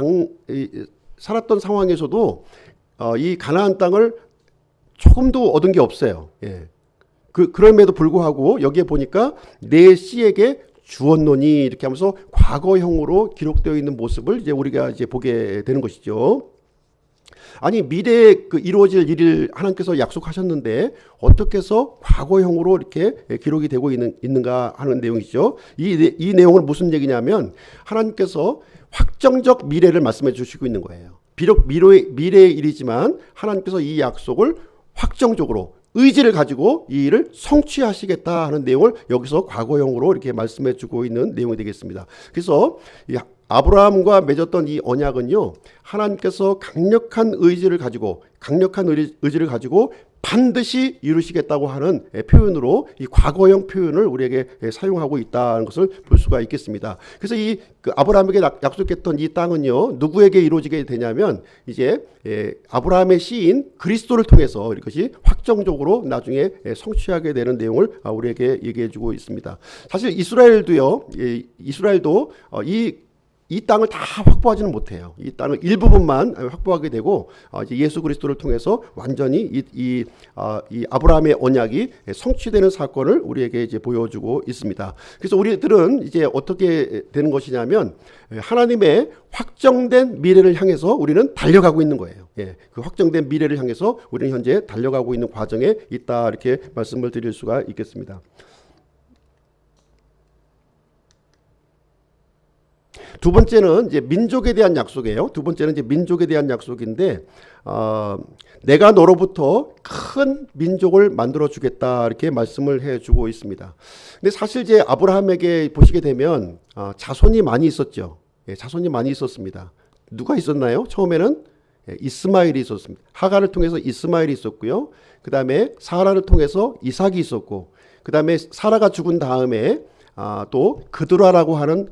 상황에서도 이 가나안 땅을 조금도 얻은 게 없어요. 그럼에도 불구하고 여기에 보니까 내 씨에게 주었노니, 이렇게 하면서 과거형으로 기록되어 있는 모습을 이제 우리가 이제 보게 되는 것이죠. 아니, 미래에 이루어질 일을 하나님께서 약속하셨는데 어떻게 해서 과거형으로 이렇게 기록이 되고 있는가 하는 내용이죠. 이 내용은 무슨 얘기냐면 하나님께서 확정적 미래를 말씀해 주시고 있는 거예요. 비록 미래의 일이지만 하나님께서 이 약속을 확정적으로 의지를 가지고 이 일을 성취하시겠다 하는 내용을 여기서 과거형으로 이렇게 말씀해 주고 있는 내용이 되겠습니다. 그래서 이 아브라함과 맺었던 이 언약은요, 하나님께서 강력한 의지를 가지고 반드시 이루시겠다고 하는 표현으로 이 과거형 표현을 우리에게 사용하고 있다는 것을 볼 수가 있겠습니다. 그래서 이 아브라함에게 약속했던 이 땅은요, 누구에게 이루어지게 되냐면 이제 아브라함의 씨인 그리스도를 통해서 이것이 확정적으로 나중에 성취하게 되는 내용을 우리에게 얘기해주고 있습니다. 사실 이스라엘도 이 땅을 다 확보하지는 못해요. 이 땅을 일부분만 확보하게 되고 이제 예수 그리스도를 통해서 완전히 이 아브라함의 언약이 성취되는 사건을 우리에게 이제 보여주고 있습니다. 그래서 우리들은 이제 어떻게 되는 것이냐면 하나님의 확정된 미래를 향해서 우리는 달려가고 있는 거예요. 그 확정된 미래를 향해서 우리는 현재 달려가고 있는 과정에 있다, 이렇게 말씀을 드릴 수가 있겠습니다. 두 번째는 이제 민족에 대한 약속이에요. 두 번째는 이제 민족에 대한 약속인데, 내가 너로부터 큰 민족을 만들어 주겠다, 이렇게 말씀을 해주고 있습니다. 근데 사실 이제 아브라함에게 보시게 되면 자손이 많이 있었죠. 자손이 많이 있었습니다. 누가 있었나요? 처음에는 이스마엘이 있었습니다. 하갈을 통해서 이스마엘이 있었고요. 그 다음에 사라를 통해서 이삭이 있었고, 그 다음에 사라가 죽은 다음에 또 그드라라고 하는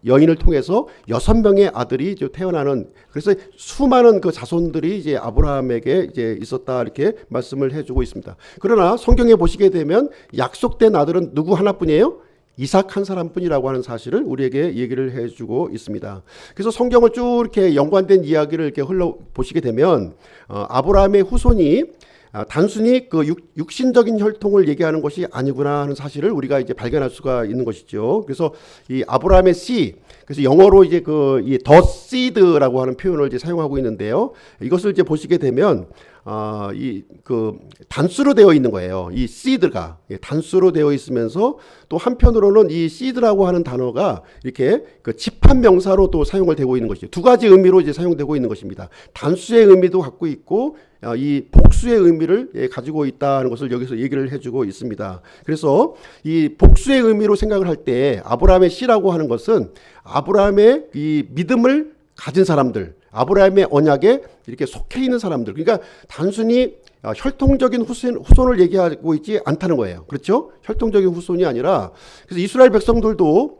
여인을 통해서 6명의 아들이 태어나는, 그래서 수많은 그 자손들이 이제 아브라함에게 이제 있었다, 이렇게 말씀을 해주고 있습니다. 그러나 성경에 보시게 되면 약속된 아들은 누구 하나뿐이에요? 이삭 한 사람뿐이라고 하는 사실을 우리에게 얘기를 해주고 있습니다. 그래서 성경을 쭉 이렇게 연관된 이야기를 이렇게 흘러 보시게 되면 아브라함의 후손이 단순히 그 육신적인 혈통을 얘기하는 것이 아니구나 하는 사실을 우리가 이제 발견할 수가 있는 것이죠. 그래서 이 아브라함의 씨, 그래서 영어로 이제 이 the seed라고 하는 표현을 이제 사용하고 있는데요. 이것을 이제 보시게 되면 단수로 되어 있는 거예요. 이 seed가 단수로 되어 있으면서 또 한편으로는 이 seed라고 하는 단어가 이렇게 그 집합 명사로 또 사용을 되고 있는 것이죠. 두 가지 의미로 이제 사용되고 있는 것입니다. 단수의 의미도 갖고 있고 이 복수의 의미를 가지고 있다는 것을 여기서 얘기를 해주고 있습니다. 그래서 이 복수의 의미로 생각을 할 때 아브라함의 씨라고 하는 것은 아브라함의 이 믿음을 가진 사람들, 아브라함의 언약에 이렇게 속해 있는 사람들, 그러니까 단순히 혈통적인 후손을 얘기하고 있지 않다는 거예요. 그렇죠? 혈통적인 후손이 아니라, 그래서 이스라엘 백성들도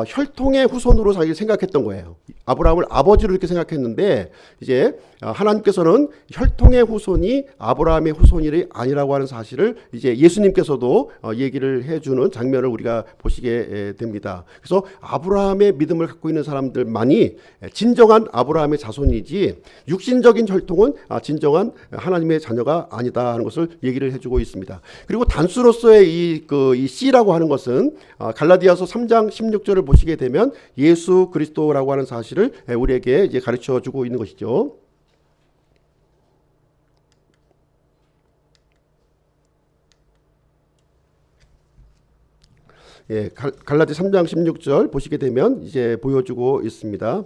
혈통의 후손으로 자기를 생각했던 거예요. 아브라함을 아버지로 이렇게 생각했는데, 이제 하나님께서는 혈통의 후손이 아브라함의 후손이 아니라고 하는 사실을 이제 예수님께서도 얘기를 해주는 장면을 우리가 보시게 됩니다. 그래서 아브라함의 믿음을 갖고 있는 사람들만이 진정한 아브라함의 자손이지, 육신적인 혈통은 진정한 하나님의 자녀가 아니다 하는 것을 얘기를 해주고 있습니다. 그리고 단수로서의 이 씨라고 하는 것은 갈라디아서 3장 16절을 보시게 되면 예수 그리스도라고 하는 사실을 우리에게 이제 가르쳐 주고 있는 것이죠. 갈라디 3장 16절 보시게 되면 이제 보여주고 있습니다.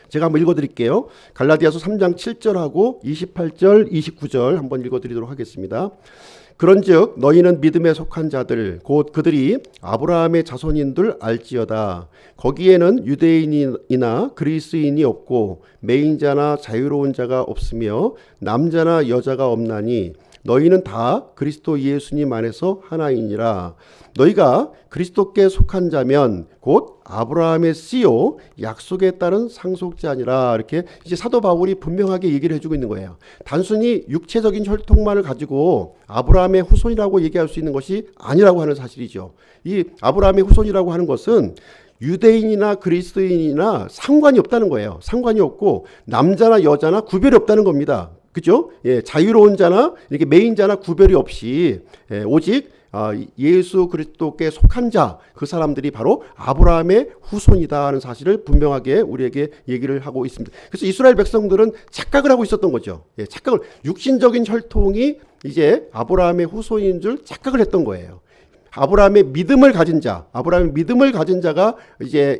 제가 한번 읽어드릴게요. 갈라디아서 3장 7절하고 28절, 29절 한번 읽어드리도록 하겠습니다. 그런즉 너희는 믿음에 속한 자들 곧 그들이 아브라함의 자손인 줄 알지어다. 거기에는 유대인이나 그리스인이 없고 매인자나 자유로운 자가 없으며 남자나 여자가 없나니 너희는 다 그리스도 예수님 안에서 하나이니라. 너희가 그리스도께 속한 자면 곧 아브라함의 씨요 약속에 따른 상속자니라. 이렇게 이제 사도 바울이 분명하게 얘기를 해주고 있는 거예요. 단순히 육체적인 혈통만을 가지고 아브라함의 후손이라고 얘기할 수 있는 것이 아니라고 하는 사실이죠. 이 아브라함의 후손이라고 하는 것은 유대인이나 그리스도인이나 상관이 없다는 거예요. 상관이 없고 남자나 여자나 구별이 없다는 겁니다. 그죠? 자유로운 자나 이렇게 매인자나 구별이 없이 오직 예수 그리스도께 속한 자, 그 사람들이 바로 아브라함의 후손이다 하는 사실을 분명하게 우리에게 얘기를 하고 있습니다. 그래서 이스라엘 백성들은 착각을 하고 있었던 거죠. 육신적인 혈통이 이제 아브라함의 후손인 줄 착각을 했던 거예요. 아브라함의 믿음을 가진 자, 아브라함의 믿음을 가진 자가 이제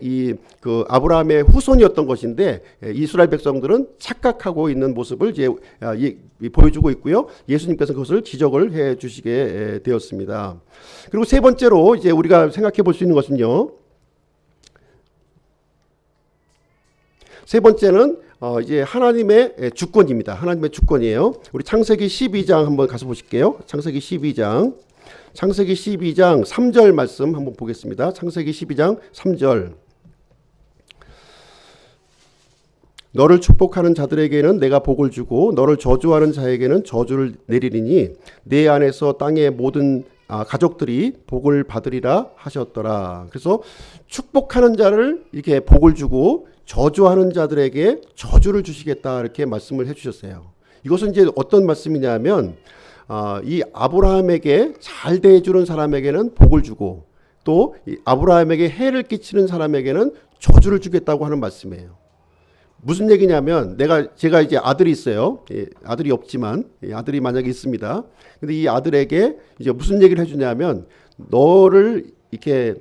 그 아브라함의 후손이었던 것인데, 이스라엘 백성들은 착각하고 있는 모습을 이제 보여주고 있고요. 예수님께서 그것을 지적을 해 주시게 되었습니다. 그리고 세 번째로 이제 우리가 생각해 볼 수 있는 것은요. 세 번째는 이제 하나님의 주권입니다. 하나님의 주권이에요. 우리 창세기 12장 한번 가서 보실게요. 창세기 12장 3절 말씀 한번 보겠습니다. 창세기 12장 3절. 너를 축복하는 자들에게는 내가 복을 주고 너를 저주하는 자에게는 저주를 내리리니 내 안에서 땅의 모든 가족들이 복을 받으리라 하셨더라. 그래서 축복하는 자를 이렇게 복을 주고 저주하는 자들에게 저주를 주시겠다 이렇게 말씀을 해주셨어요. 이것은 이제 어떤 말씀이냐면 이 아브라함에게 잘 대해주는 사람에게는 복을 주고 또 이 아브라함에게 해를 끼치는 사람에게는 저주를 주겠다고 하는 말씀이에요. 무슨 얘기냐면 제가 이제 아들이 있어요. 아들이 없지만 아들이 만약에 있습니다. 근데 이 아들에게 이제 무슨 얘기를 해주냐면 너를 이렇게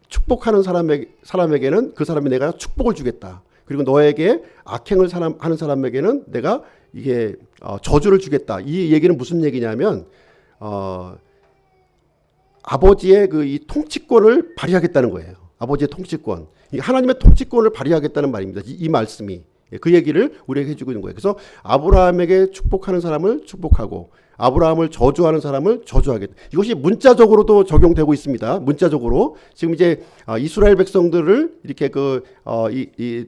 축복하는 사람에게는 그 사람이 내가 축복을 주겠다. 그리고 너에게 악행을 하는 사람에게는 내가 이게 저주를 주겠다. 이 얘기는 무슨 얘기냐면 아버지의 그 이 통치권을 발휘하겠다는 거예요. 아버지의 통치권. 하나님의 통치권을 발휘하겠다는 말입니다. 이 말씀이. 그 얘기를 우리에게 해주고 있는 거예요. 그래서 아브라함에게 축복하는 사람을 축복하고 아브라함을 저주하는 사람을 저주하겠다. 이것이 문자적으로도 적용되고 있습니다. 문자적으로 지금 이제 이스라엘 백성들을 이렇게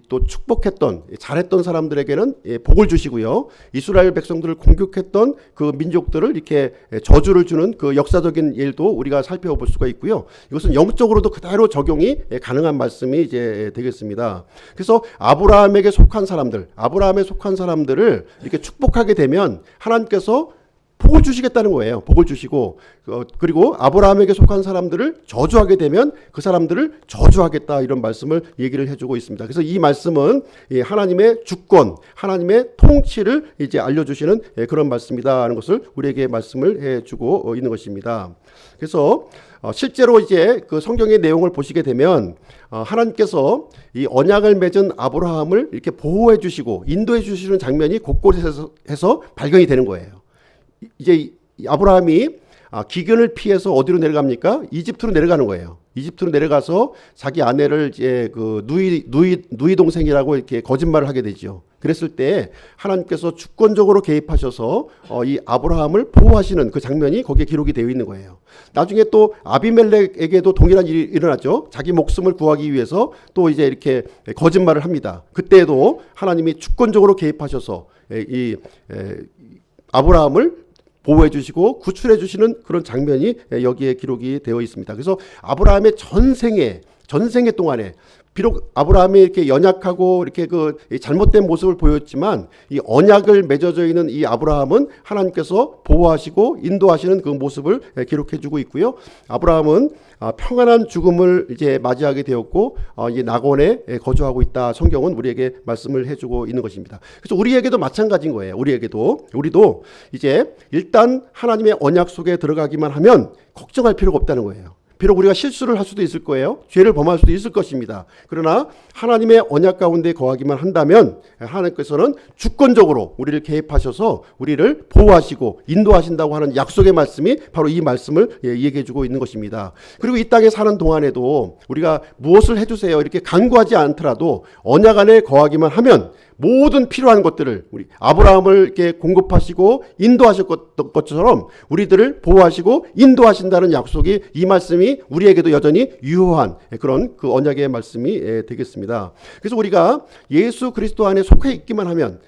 또 축복했던 잘했던 사람들에게는 복을 주시고요. 이스라엘 백성들을 공격했던 그 민족들을 이렇게 저주를 주는 그 역사적인 일도 우리가 살펴볼 수가 있고요. 이것은 영적으로도 그대로 적용이 가능한 말씀이 이제 되겠습니다. 그래서 아브라함에게 속한 사람들을 이렇게 축복하게 되면 하나님께서 복을 주시겠다는 거예요. 복을 주시고 그리고 아브라함에게 속한 사람들을 저주하게 되면 그 사람들을 저주하겠다 이런 말씀을 얘기를 해주고 있습니다. 그래서 이 말씀은 하나님의 주권, 하나님의 통치를 이제 알려주시는 그런 말씀이다 하는 것을 우리에게 말씀을 해주고 있는 것입니다. 그래서 실제로 이제 그 성경의 내용을 보시게 되면 하나님께서 이 언약을 맺은 아브라함을 이렇게 보호해 주시고 인도해 주시는 장면이 곳곳에서 발견이 되는 거예요. 이제 아브라함이 기근을 피해서 어디로 내려갑니까? 이집트로 내려가는 거예요. 이집트로 내려가서 자기 아내를 이제 그 누이 동생이라고 이렇게 거짓말을 하게 되죠. 그랬을 때 하나님께서 주권적으로 개입하셔서 이 아브라함을 보호하시는 그 장면이 거기에 기록이 되어 있는 거예요. 나중에 또 아비멜렉에게도 동일한 일이 일어났죠. 자기 목숨을 구하기 위해서 또 이제 이렇게 거짓말을 합니다. 그때도 하나님이 주권적으로 개입하셔서 이 아브라함을 보호해 주시고 구출해 주시는 그런 장면이 여기에 기록이 되어 있습니다. 그래서 아브라함의 전생에 동안에 비록 아브라함이 이렇게 연약하고 이렇게 그 잘못된 모습을 보였지만 이 언약을 맺어져 있는 이 아브라함은 하나님께서 보호하시고 인도하시는 그 모습을 기록해 주고 있고요. 아브라함은 평안한 죽음을 이제 맞이하게 되었고 이 낙원에 거주하고 있다. 성경은 우리에게 말씀을 해주고 있는 것입니다. 그래서 우리에게도 마찬가지인 거예요. 우리도 이제 일단 하나님의 언약 속에 들어가기만 하면 걱정할 필요가 없다는 거예요. 비록 우리가 실수를 할 수도 있을 거예요. 죄를 범할 수도 있을 것입니다. 그러나 하나님의 언약 가운데 거하기만 한다면 하나님께서는 주권적으로 우리를 개입하셔서 우리를 보호하시고 인도하신다고 하는 약속의 말씀이 바로 이 말씀을 얘기해 주고 있는 것입니다. 그리고 이 땅에 사는 동안에도 우리가 무엇을 해주세요 이렇게 간구하지 않더라도 언약 안에 거하기만 하면 모든 필요한 것들을 우리 아브라함을 이렇게 공급하시고 인도하실 것처럼 우리들을 보호하시고 인도하신다는 약속이 이 말씀이 우리에게도 여전히 유효한 그런 그 언약의 말씀이 되겠습니다. 그래서 우리가 예수 그리스도 안에 속해 있기만 하면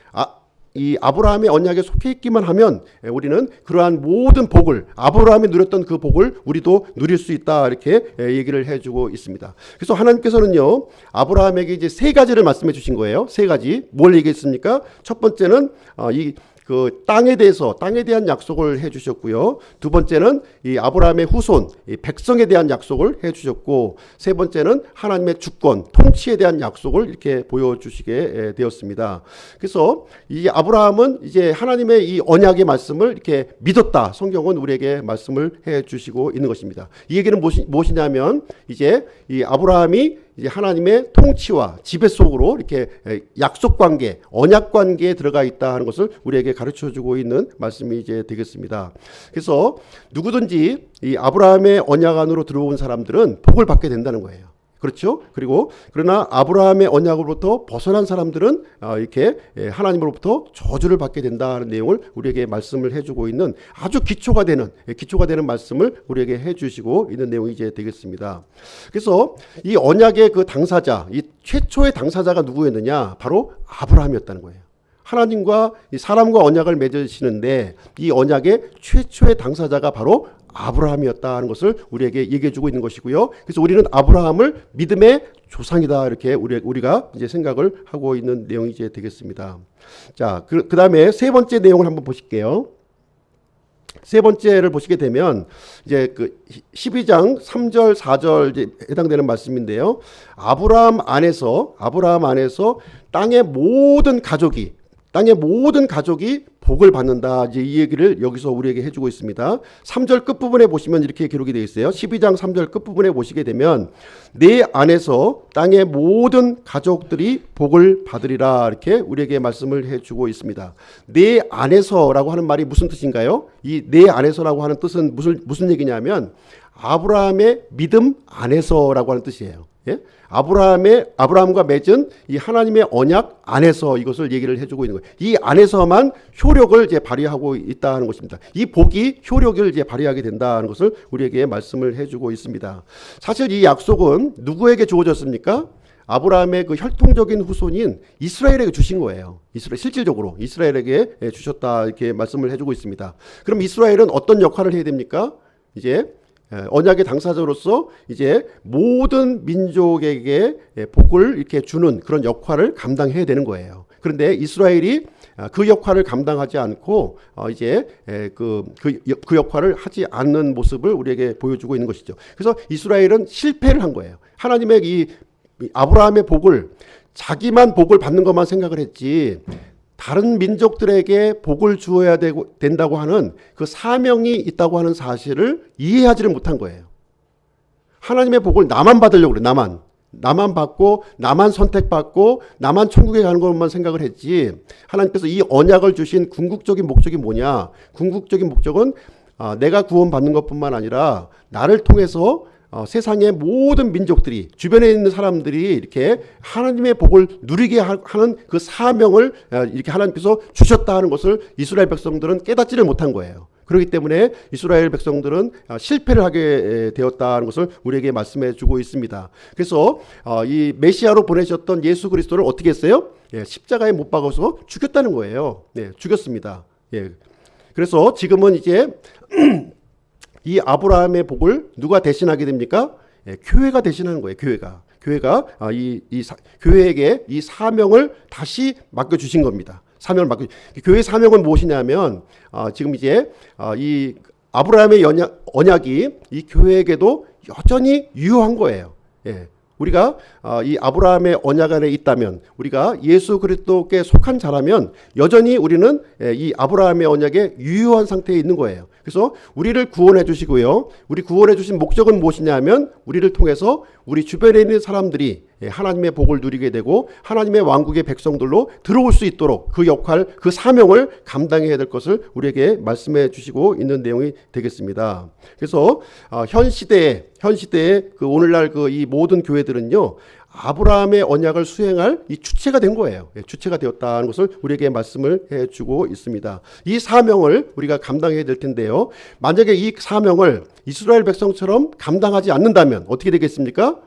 이 아브라함의 언약에 속해 있기만 하면 우리는 그러한 모든 복을 아브라함이 누렸던 그 복을 우리도 누릴 수 있다 이렇게 얘기를 해주고 있습니다. 그래서 하나님께서는요 아브라함에게 이제 세 가지를 말씀해 주신 거예요. 세 가지 뭘 얘기했습니까? 첫 번째는 이 그 땅에 대한 약속을 해주셨고요. 두 번째는 이 아브라함의 후손, 이 백성에 대한 약속을 해주셨고, 세 번째는 하나님의 주권, 통치에 대한 약속을 이렇게 보여주시게 되었습니다. 그래서 이 아브라함은 이제 하나님의 이 언약의 말씀을 이렇게 믿었다. 성경은 우리에게 말씀을 해주시고 있는 것입니다. 이 얘기는 무엇이냐면 이제 이 아브라함이 이제 하나님의 통치와 지배 속으로 이렇게 약속 관계, 언약 관계에 들어가 있다 하는 것을 우리에게 가르쳐 주고 있는 말씀이 이제 되겠습니다. 그래서 누구든지 이 아브라함의 언약 안으로 들어온 사람들은 복을 받게 된다는 거예요. 그렇죠? 그리고 그러나 아브라함의 언약으로부터 벗어난 사람들은 이렇게 하나님으로부터 저주를 받게 된다는 내용을 우리에게 말씀을 해주고 있는 아주 기초가 되는 말씀을 우리에게 해주시고 있는 내용이 이제 되겠습니다. 그래서 이 언약의 그 당사자, 이 최초의 당사자가 누구였느냐? 바로 아브라함이었다는 거예요. 하나님과 이 사람과 언약을 맺으시는데 이 언약의 최초의 당사자가 바로 아브라함이었다는 것을 우리에게 얘기해 주고 있는 것이고요. 그래서 우리는 아브라함을 믿음의 조상이다 이렇게 우리가 이제 생각을 하고 있는 내용이 이제 되겠습니다. 자, 그 다음에 세 번째 내용을 한번 보실게요. 세 번째를 보시게 되면 이제 그 12장 3절 4절 이제 해당되는 말씀인데요. 아브라함 안에서 땅의 모든 가족이 복을 받는다. 이제 이 얘기를 여기서 우리에게 해주고 있습니다. 3절 끝부분에 보시면 이렇게 기록이 되어 있어요. 12장 3절 끝부분에 보시게 되면 내 안에서 땅의 모든 가족들이 복을 받으리라. 이렇게 우리에게 말씀을 해주고 있습니다. 내 안에서라고 하는 말이 무슨 뜻인가요? 이 내 안에서라고 하는 뜻은 무슨 얘기냐면 아브라함의 믿음 안에서라고 하는 뜻이에요. 예? 아브라함과 맺은 이 하나님의 언약 안에서 이것을 얘기를 해주고 있는 거예요. 이 안에서만 효력을 이제 발휘하고 있다는 것입니다. 이 복이 효력을 이제 발휘하게 된다는 것을 우리에게 말씀을 해주고 있습니다. 사실 이 약속은 누구에게 주어졌습니까? 아브라함의 그 혈통적인 후손인 이스라엘에게 주신 거예요. 실질적으로 이스라엘에게 주셨다 이렇게 말씀을 해주고 있습니다. 그럼 이스라엘은 어떤 역할을 해야 됩니까? 이제 언약의 당사자로서 이제 모든 민족에게 복을 이렇게 주는 그런 역할을 감당해야 되는 거예요. 그런데 이스라엘이 그 역할을 감당하지 않고 이제 그 역할을 하지 않는 모습을 우리에게 보여주고 있는 것이죠. 그래서 이스라엘은 실패를 한 거예요. 하나님의 이 아브라함의 복을 자기만 복을 받는 것만 생각을 했지 다른 민족들에게 복을 주어야 된다고 하는 그 사명이 있다고 하는 사실을 이해하지를 못한 거예요. 하나님의 복을 나만 받으려고 그래. 나만 받고 나만 선택받고 나만 천국에 가는 것만 생각을 했지 하나님께서 이 언약을 주신 궁극적인 목적이 뭐냐? 궁극적인 목적은 내가 구원받는 것뿐만 아니라 나를 통해서 세상의 모든 민족들이 주변에 있는 사람들이 이렇게 하나님의 복을 누리게 하는 그 사명을 이렇게 하나님께서 주셨다 하는 것을 이스라엘 백성들은 깨닫지를 못한 거예요. 그렇기 때문에 이스라엘 백성들은 실패를 하게 되었다는 것을 우리에게 말씀해 주고 있습니다. 그래서 이 메시아로 보내셨던 예수 그리스도를 어떻게 했어요? 십자가에 못 박아서 죽였다는 거예요. 죽였습니다. 그래서 지금은 이제 이 아브라함의 복을 누가 대신하게 됩니까? 교회가 대신하는 거예요. 교회가 교회에게 이 사명을 다시 맡겨주신 겁니다. 교회의 사명은 무엇이냐면 지금 이제 이 아브라함의 언약이 이 교회에게도 여전히 유효한 거예요. 우리가 이 아브라함의 언약 안에 있다면 우리가 예수 그리스도께 속한 자라면 여전히 우리는 이 아브라함의 언약에 유효한 상태에 있는 거예요. 그래서 우리를 구원해 주시고요. 우리 구원해 주신 목적은 무엇이냐 하면 우리를 통해서 우리 주변에 있는 사람들이 하나님의 복을 누리게 되고 하나님의 왕국의 백성들로 들어올 수 있도록 그 역할, 그 사명을 감당해야 될 것을 우리에게 말씀해 주시고 있는 내용이 되겠습니다. 그래서 현 시대에 그 오늘날 그 이 모든 교회들은요. 아브라함의 언약을 수행할 이 주체가 된 거예요. 주체가 되었다는 것을 우리에게 말씀을 해주고 있습니다. 이 사명을 우리가 감당해야 될 텐데요. 만약에 이 사명을 이스라엘 백성처럼 감당하지 않는다면 어떻게 되겠습니까?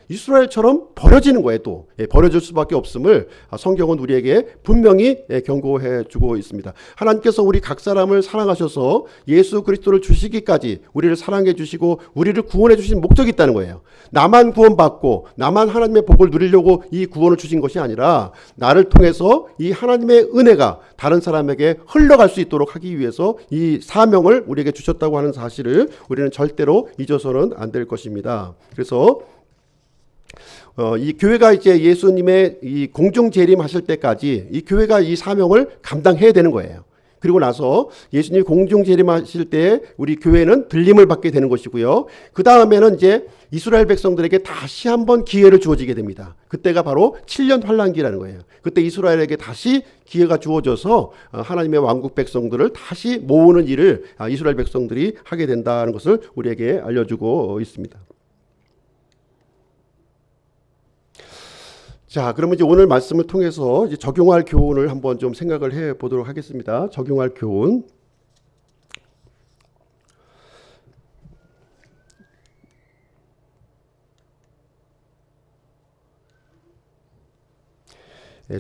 이스라엘처럼 버려지는 거예요. 또 버려질 수밖에 없음을 성경은 우리에게 분명히 경고해 주고 있습니다. 하나님께서 우리 각 사람을 사랑하셔서 예수 그리스도를 주시기까지 우리를 사랑해 주시고 우리를 구원해 주신 목적이 있다는 거예요. 나만 구원받고 나만 하나님의 복을 누리려고 이 구원을 주신 것이 아니라 나를 통해서 이 하나님의 은혜가 다른 사람에게 흘러갈 수 있도록 하기 위해서 이 사명을 우리에게 주셨다고 하는 사실을 우리는 절대로 잊어서는 안 될 것입니다. 그래서 이 교회가 이제 예수님의 이 공중 재림하실 때까지 이 교회가 이 사명을 감당해야 되는 거예요. 그리고 나서 예수님이 공중 재림하실 때 우리 교회는 들림을 받게 되는 것이고요. 그 다음에는 이제 이스라엘 백성들에게 다시 한번 기회를 주어지게 됩니다. 그때가 바로 7년 환란기라는 거예요. 그때 이스라엘에게 다시 기회가 주어져서 하나님의 왕국 백성들을 다시 모으는 일을 이스라엘 백성들이 하게 된다는 것을 우리에게 알려주고 있습니다. 자, 그러면 이제 오늘 말씀을 통해서 이제 적용할 교훈을 한번 좀 생각을 해 보도록 하겠습니다. 적용할 교훈.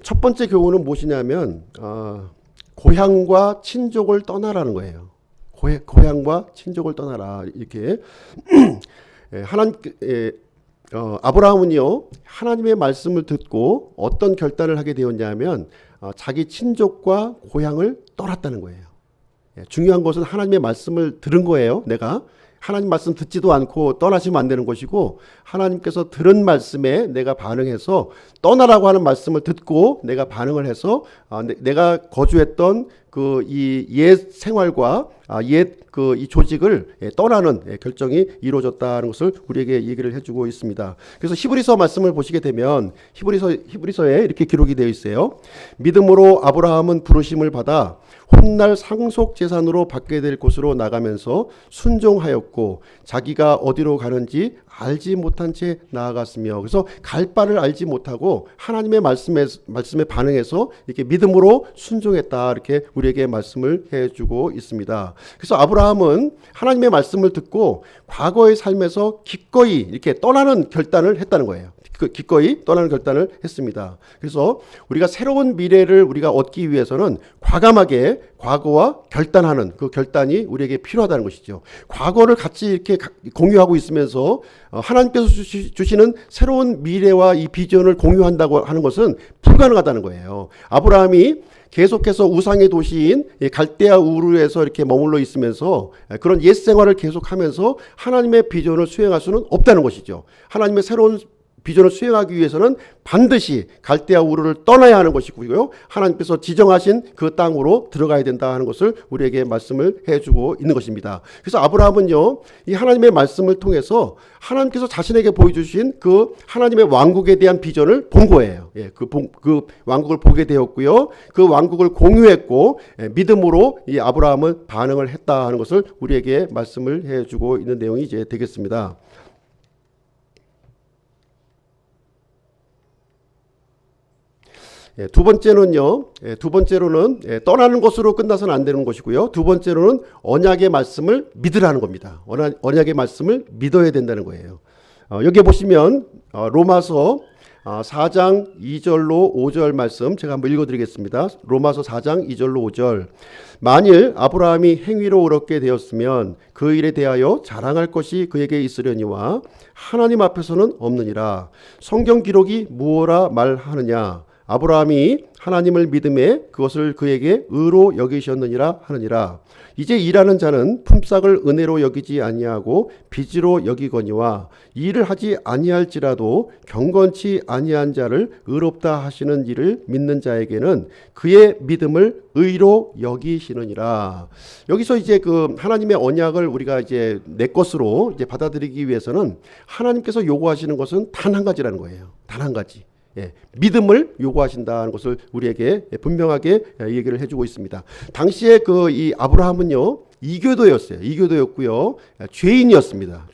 첫 번째 교훈은 무엇이냐면 고향과 친족을 떠나라는 거예요. 고향과 친족을 떠나라. 이렇게 아브라함은요 하나님의 말씀을 듣고 어떤 결단을 하게 되었냐면 자기 친족과 고향을 떠났다는 거예요. 중요한 것은 하나님의 말씀을 들은 거예요. 내가 하나님 말씀 듣지도 않고 떠나시면 안 되는 것이고, 하나님께서 들은 말씀에 내가 반응해서 떠나라고 하는 말씀을 듣고 내가 반응을 해서 내가 거주했던 그 이 옛 생활과 이 조직을 떠나는 결정이 이루어졌다는 것을 우리에게 얘기를 해주고 있습니다. 그래서 히브리서 말씀을 보시게 되면 히브리서에 이렇게 기록이 되어 있어요. 믿음으로 아브라함은 부르심을 받아 훗날 상속 재산으로 받게 될 곳으로 나가면서 순종하였고 자기가 어디로 가는지 알지 못한 채 나아갔으며, 그래서 갈 바를 알지 못하고 하나님의 말씀에 반응해서 이렇게 믿음으로 순종했다, 이렇게 우리에게 말씀을 해주고 있습니다. 그래서 아브라함은 하나님의 말씀을 듣고 과거의 삶에서 기꺼이 이렇게 떠나는 결단을 했다는 거예요. 기꺼이 떠나는 결단을 했습니다. 그래서 우리가 새로운 미래를 우리가 얻기 위해서는 과감하게 과거와 결단하는 그 결단이 우리에게 필요하다는 것이죠. 과거를 같이 이렇게 공유하고 있으면서 하나님께서 주시는 새로운 미래와 이 비전을 공유한다고 하는 것은 불가능하다는 거예요. 아브라함이 계속해서 우상의 도시인 갈대아 우르에서 이렇게 머물러 있으면서 그런 옛 생활을 계속하면서 하나님의 비전을 수행할 수는 없다는 것이죠. 하나님의 새로운 비전을 수행하기 위해서는 반드시 갈대아 우르를 떠나야 하는 것이고요. 하나님께서 지정하신 그 땅으로 들어가야 된다 하는 것을 우리에게 말씀을 해주고 있는 것입니다. 그래서 아브라함은요, 이 하나님의 말씀을 통해서 하나님께서 자신에게 보여주신 그 하나님의 왕국에 대한 비전을 본 거예요. 그 왕국을 보게 되었고요. 그 왕국을 공유했고 믿음으로 이 아브라함은 반응을 했다 하는 것을 우리에게 말씀을 해주고 있는 내용이 이제 되겠습니다. 두 번째로는 떠나는 것으로 끝나서는 안 되는 것이고요. 두 번째로는 언약의 말씀을 믿으라는 겁니다. 언약의 말씀을 믿어야 된다는 거예요. 여기 보시면 로마서 4장 2절로 5절 말씀 제가 한번 읽어드리겠습니다. 로마서 4장 2절로 5절. 만일 아브라함이 행위로 의롭게 되었으면 그 일에 대하여 자랑할 것이 그에게 있으려니와 하나님 앞에서는 없느니라. 성경 기록이 무엇라 말하느냐. 아브라함이 하나님을 믿음에 그것을 그에게 의로 여기셨느니라 하느니라. 이제 일하는 자는 품삯을 은혜로 여기지 아니하고 빚으로 여기거니와 일을 하지 아니할지라도 경건치 아니한 자를 의롭다 하시는 일을 믿는 자에게는 그의 믿음을 의로 여기시느니라. 여기서 이제 그 하나님의 언약을 우리가 이제 내 것으로 이제 받아들이기 위해서는 하나님께서 요구하시는 것은 단 한 가지라는 거예요. 단 한 가지. 믿음을 요구하신다는 것을 우리에게 분명하게 얘기를 해주고 있습니다. 당시에 이 아브라함은요, 이교도였고요, 죄인이었습니다.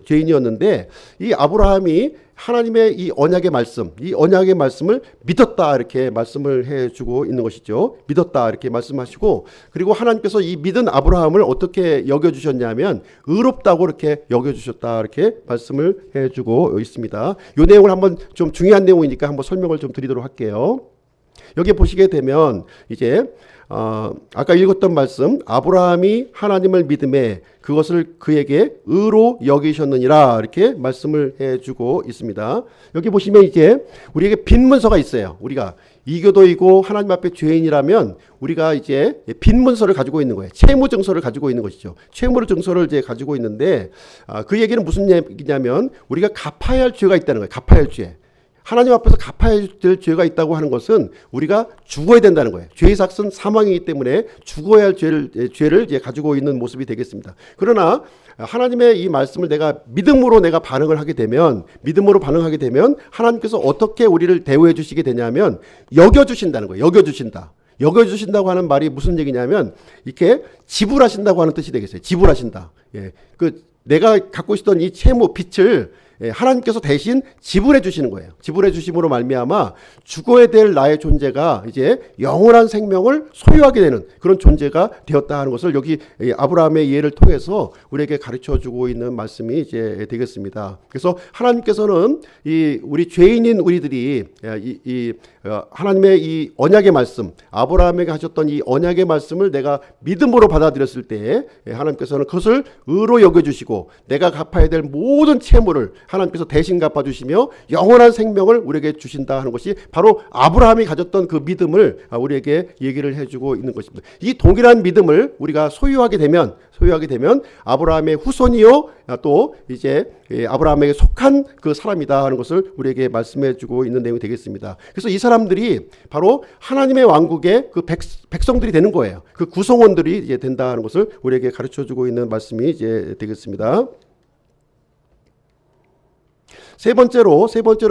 죄인이었는데 이 아브라함이 하나님의 이 언약의 말씀, 이 언약의 말씀을 믿었다 이렇게 말씀을 해주고 있는 것이죠. 믿었다 이렇게 말씀하시고, 그리고 하나님께서 이 믿은 아브라함을 어떻게 여겨주셨냐면 의롭다고 이렇게 여겨주셨다 이렇게 말씀을 해주고 있습니다. 이 내용을 한번 좀 중요한 내용이니까 한번 설명을 좀 드리도록 할게요. 여기 보시게 되면 이제 아까 읽었던 말씀, 아브라함이 하나님을 믿음에 그것을 그에게 의로 여기셨느니라 이렇게 말씀을 해주고 있습니다. 여기 보시면 이제 우리에게 빈문서가 있어요. 우리가 이교도이고 하나님 앞에 죄인이라면 우리가 이제 빈문서를 가지고 있는 거예요. 채무증서를 가지고 있는 것이죠. 채무증서를 이제 가지고 있는데 그 얘기는 무슨 얘기냐면 우리가 갚아야 할 죄가 있다는 거예요. 갚아야 할 죄. 하나님 앞에서 갚아야 될 죄가 있다고 하는 것은 우리가 죽어야 된다는 거예요. 죄의 삭은 사망이기 때문에 죽어야 할 죄를 이제 가지고 있는 모습이 되겠습니다. 그러나 하나님의 이 말씀을 내가 믿음으로 내가 반응을 하게 되면, 믿음으로 반응하게 되면 하나님께서 어떻게 우리를 대우해 주시게 되냐면 여겨주신다는 거예요. 여겨주신다. 여겨주신다고 하는 말이 무슨 얘기냐면 이렇게 지불하신다고 하는 뜻이 되겠어요. 지불하신다. 예. 내가 갖고 있었던 이 채무, 빚을 하나님께서 대신 지불해 주시는 거예요. 지불해 주심으로 말미암아 죽어야 될 나의 존재가 이제 영원한 생명을 소유하게 되는 그런 존재가 되었다 하는 것을 여기 아브라함의 예를 통해서 우리에게 가르쳐 주고 있는 말씀이 이제 되겠습니다. 그래서 하나님께서는 우리 죄인인 우리들이 하나님의 이 언약의 말씀, 아브라함에게 하셨던 이 언약의 말씀을 내가 믿음으로 받아들였을 때 하나님께서는 그것을 의로 여겨주시고 내가 갚아야 될 모든 채무를 하나님께서 대신 갚아주시며 영원한 생명을 우리에게 주신다 하는 것이 바로 아브라함이 가졌던 그 믿음을 우리에게 얘기를 해주고 있는 것입니다. 이 동일한 믿음을 우리가 소유하게 되면 아브라함의 후손이요 또 이제 아브라함에게 속한 그 사람이다 하는 것을 우리에게 말씀해주고 있는 내용이 되겠습니다. 그래서 이 사람들이 바로 하나님의 왕국의 그 백성들이 되는 거예요. 그 구성원들이 이제 된다 하는 것을 우리에게 가르쳐주고 있는 말씀이 이제 되겠습니다. 세 번째로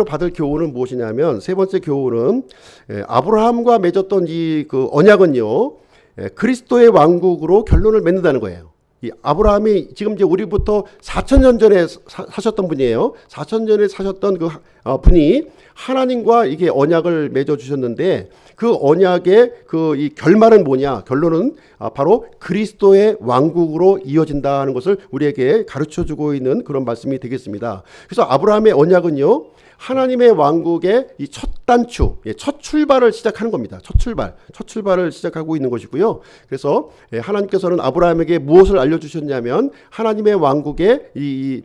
받을 교훈은 무엇이냐면, 세 번째 교훈은 아브라함과 맺었던 이 그 언약은요 그리스도의 왕국으로 결론을 맺는다는 거예요. 이 아브라함이 지금 이제 우리부터 4,000년 전에 사셨던 분이에요. 4,000년 전에 사셨던 그 분이 하나님과 이게 언약을 맺어 주셨는데 그 언약의 이 결말은 뭐냐? 결론은 바로 그리스도의 왕국으로 이어진다 하는 것을 우리에게 가르쳐 주고 있는 그런 말씀이 되겠습니다. 그래서 아브라함의 언약은요 하나님의 왕국의 이 첫 단추, 첫 출발을 시작하는 겁니다. 첫 출발을 시작하고 있는 것이고요. 그래서 하나님께서는 아브라함에게 무엇을 알려주셨냐면 하나님의 왕국의 이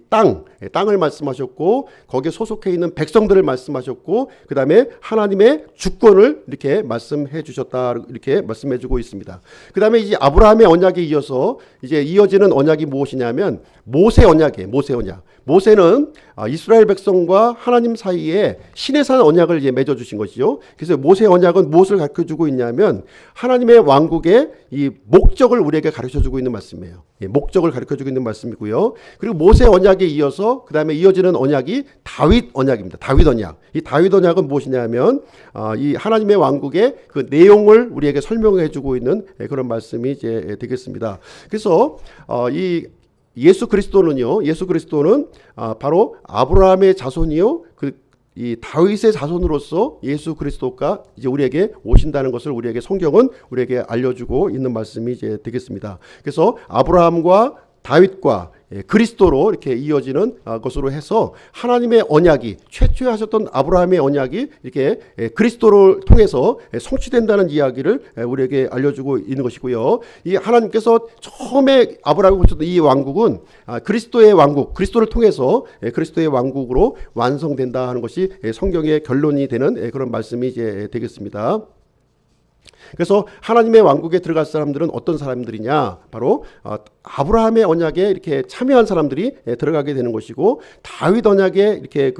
땅을 말씀하셨고 거기에 소속해 있는 백성들을 말씀하셨고 그 다음에 하나님의 주권을 이렇게 말씀해 주셨다 이렇게 말씀해 주고 있습니다. 그 다음에 이제 아브라함의 언약에 이어서 이제 이어지는 언약이 무엇이냐면 모세 언약이에요. 모세는 이스라엘 백성과 하나님 사이에 시내산 언약을 이제 맺어 주신 것이죠. 그래서 모세 언약은 무엇을 가르쳐 주고 있냐면 하나님의 왕국의 이 목적을 우리에게 가르쳐 주고 있는 말씀이에요. 목적을 가르쳐 주고 있는 말씀이고요. 그리고 모세 언약에 이어서 그 다음에 이어지는 언약이 다윗 언약입니다. 다윗 언약. 이 다윗 언약은 무엇이냐면 이 하나님의 왕국의 그 내용을 우리에게 설명해 주고 있는 그런 말씀이 이제 되겠습니다. 그래서 예수 그리스도는 바로 아브라함의 자손이요 이 다윗의 자손으로서 예수 그리스도가 이제 우리에게 오신다는 것을 우리에게 성경은 우리에게 알려주고 있는 말씀이 이제 되겠습니다. 그래서 아브라함과 다윗과 그리스도로 이렇게 이어지는 것으로 해서 하나님의 언약이 최초에 하셨던 아브라함의 언약이 이렇게 그리스도를 통해서 성취된다는 이야기를 우리에게 알려주고 있는 것이고요. 이 하나님께서 처음에 아브라함이 보셨던 이 왕국은 그리스도의 왕국, 그리스도를 통해서 그리스도의 왕국으로 완성된다 하는 것이 성경의 결론이 되는 그런 말씀이 이제 되겠습니다. 그래서 하나님의 왕국에 들어갈 사람들은 어떤 사람들이냐? 바로 아브라함의 언약에 이렇게 참여한 사람들이 들어가게 되는 것이고 다윗 언약에 이렇게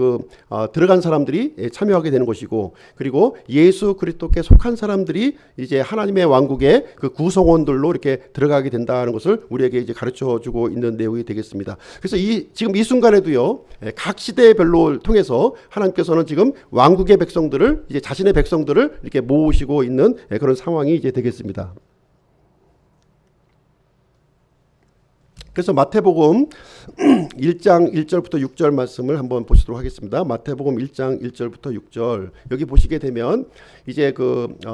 들어간 사람들이 참여하게 되는 것이고 그리고 예수 그리스도께 속한 사람들이 이제 하나님의 왕국의 그 구성원들로 이렇게 들어가게 된다는 것을 우리에게 이제 가르쳐 주고 있는 내용이 되겠습니다. 그래서 지금 이 순간에도요 각 시대별로 통해서 하나님께서는 지금 왕국의 백성들을 이제 자신의 백성들을 이렇게 모으시고 있는 그런 상황이 이제 되겠습니다. 그래서 마태복음 1장 1절부터 6절 말씀을 한번 보시도록 하겠습니다. 마태복음 1장 1절부터 6절. 여기 보시게 되면 이제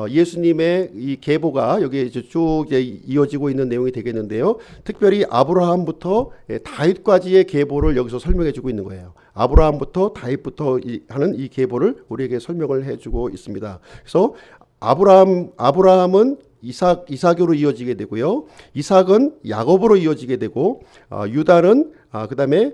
예수님의 이 계보가 여기 이제 쭉 이어지고 있는 내용이 되겠는데요. 특별히 아브라함부터 다윗까지의 계보를 여기서 설명해 주고 있는 거예요. 아브라함부터 다윗부터 하는 이 계보를 우리에게 설명을 해 주고 있습니다. 그래서 아브라함은 이삭으로 이어지게 되고요. 이삭은 야곱으로 이어지게 되고, 유다는 그다음에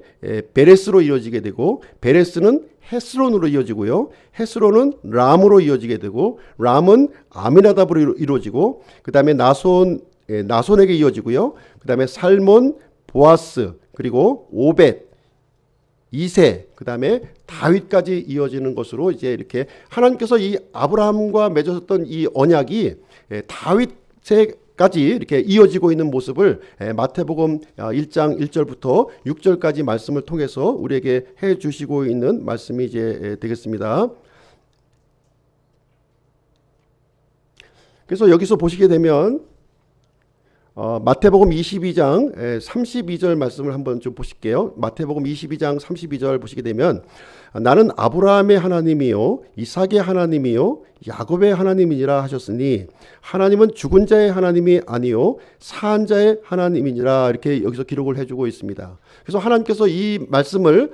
베레스로 이어지게 되고, 베레스는 헤스론으로 이어지고요. 헤스론은 람으로 이어지게 되고, 람은 아미나답으로 이루어지고, 그다음에 나손에게 이어지고요. 그다음에 살몬, 보아스, 그리고 오벳, 이세, 그 다음에 다윗까지 이어지는 것으로 이제 이렇게 하나님께서 이 아브라함과 맺으셨던 이 언약이 다윗에까지 이렇게 이어지고 있는 모습을 마태복음 1장 1절부터 6절까지 말씀을 통해서 우리에게 해 주시고 있는 말씀이 이제 되겠습니다. 그래서 여기서 보시게 되면 마태복음 22장 32절 말씀을 한번 좀 보실게요. 마태복음 22장 32절 보시게 되면 나는 아브라함의 하나님이요 이삭의 하나님이요 야곱의 하나님이니라 하셨으니 하나님은 죽은 자의 하나님이 아니요 산 자의 하나님이니라 이렇게 여기서 기록을 해주고 있습니다. 그래서 하나님께서 이 말씀을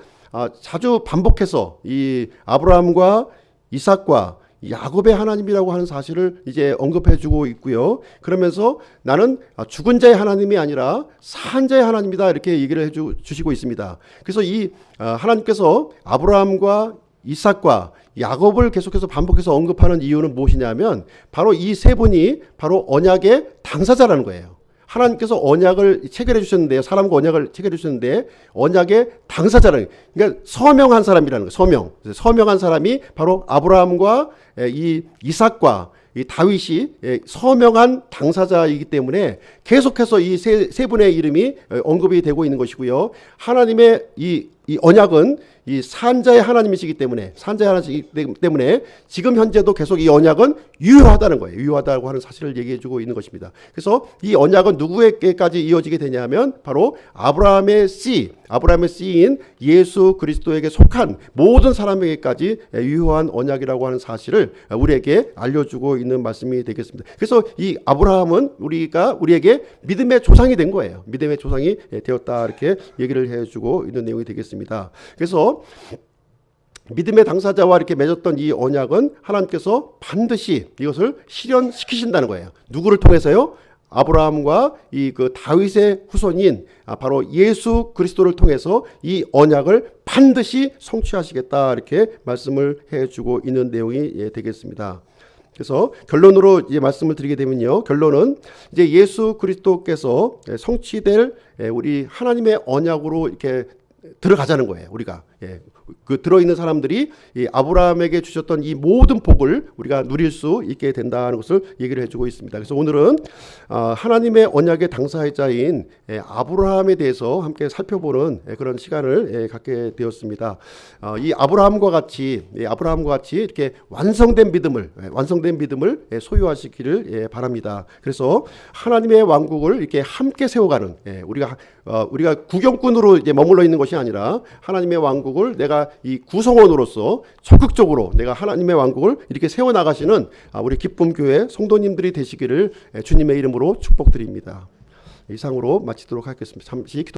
자주 반복해서 이 아브라함과 이삭과 야곱의 하나님이라고 하는 사실을 이제 언급해주고 있고요. 그러면서 나는 죽은 자의 하나님이 아니라 산 자의 하나님이다 이렇게 얘기를 해주시고 있습니다. 그래서 이 하나님께서 아브라함과 이삭과 야곱을 계속해서 반복해서 언급하는 이유는 무엇이냐면 바로 이 세 분이 바로 언약의 당사자라는 거예요. 하나님께서 언약을 체결해 주셨는데 사람과 언약을 체결해 주셨는데 언약의 당사자라는 그러니까 서명한 사람이라는 거예요. 서명한 사람이 바로 아브라함과 이 이삭과 이 다윗이 서명한 당사자이기 때문에 계속해서 이 세 분의 이름이 언급이 되고 있는 것이고요. 하나님의 이 언약은 이 산자의 하나님이시기 때문에 지금 현재도 계속 이 언약은 유효하다는 거예요. 유효하다고 하는 사실을 얘기해 주고 있는 것입니다. 그래서 이 언약은 누구에게까지 이어지게 되냐면 바로 아브라함의 씨인 예수 그리스도에게 속한 모든 사람에게까지 유효한 언약이라고 하는 사실을 우리에게 알려주고 있는 말씀이 되겠습니다. 그래서 이 아브라함은 우리에게 믿음의 조상이 된 거예요. 믿음의 조상이 되었다 이렇게 얘기를 해주고 있는 내용이 되겠습니다. 그래서 믿음의 당사자와 이렇게 맺었던 이 언약은 하나님께서 반드시 이것을 실현시키신다는 거예요. 누구를 통해서요? 아브라함과 이 다윗의 후손인 바로 예수 그리스도를 통해서 이 언약을 반드시 성취하시겠다 이렇게 말씀을 해주고 있는 내용이 되겠습니다. 그래서 결론으로 이제 말씀을 드리게 되면요. 결론은 이제 예수 그리스도께서 성취될 우리 하나님의 언약으로 이렇게 들어가자는 거예요. 우리가 그 들어있는 사람들이 이 아브라함에게 주셨던 이 모든 복을 우리가 누릴 수 있게 된다는 것을 얘기를 해주고 있습니다. 그래서 오늘은 하나님의 언약의 당사자인 아브라함에 대해서 함께 살펴보는 그런 시간을 갖게 되었습니다. 이 아브라함과 같이 이렇게 완성된 믿음을 소유하시기를 바랍니다. 그래서 하나님의 왕국을 이렇게 함께 세워가는 우리가 구경꾼으로 이제 머물러 있는 것이 아니라 하나님의 왕국을 내가 이 구성원으로서 적극적으로 내가 하나님의 왕국을 이렇게 세워나가시는 우리 기쁨교회 성도님들이 되시기를 주님의 이름으로 축복드립니다. 이상으로 마치도록 하겠습니다. 잠시 기도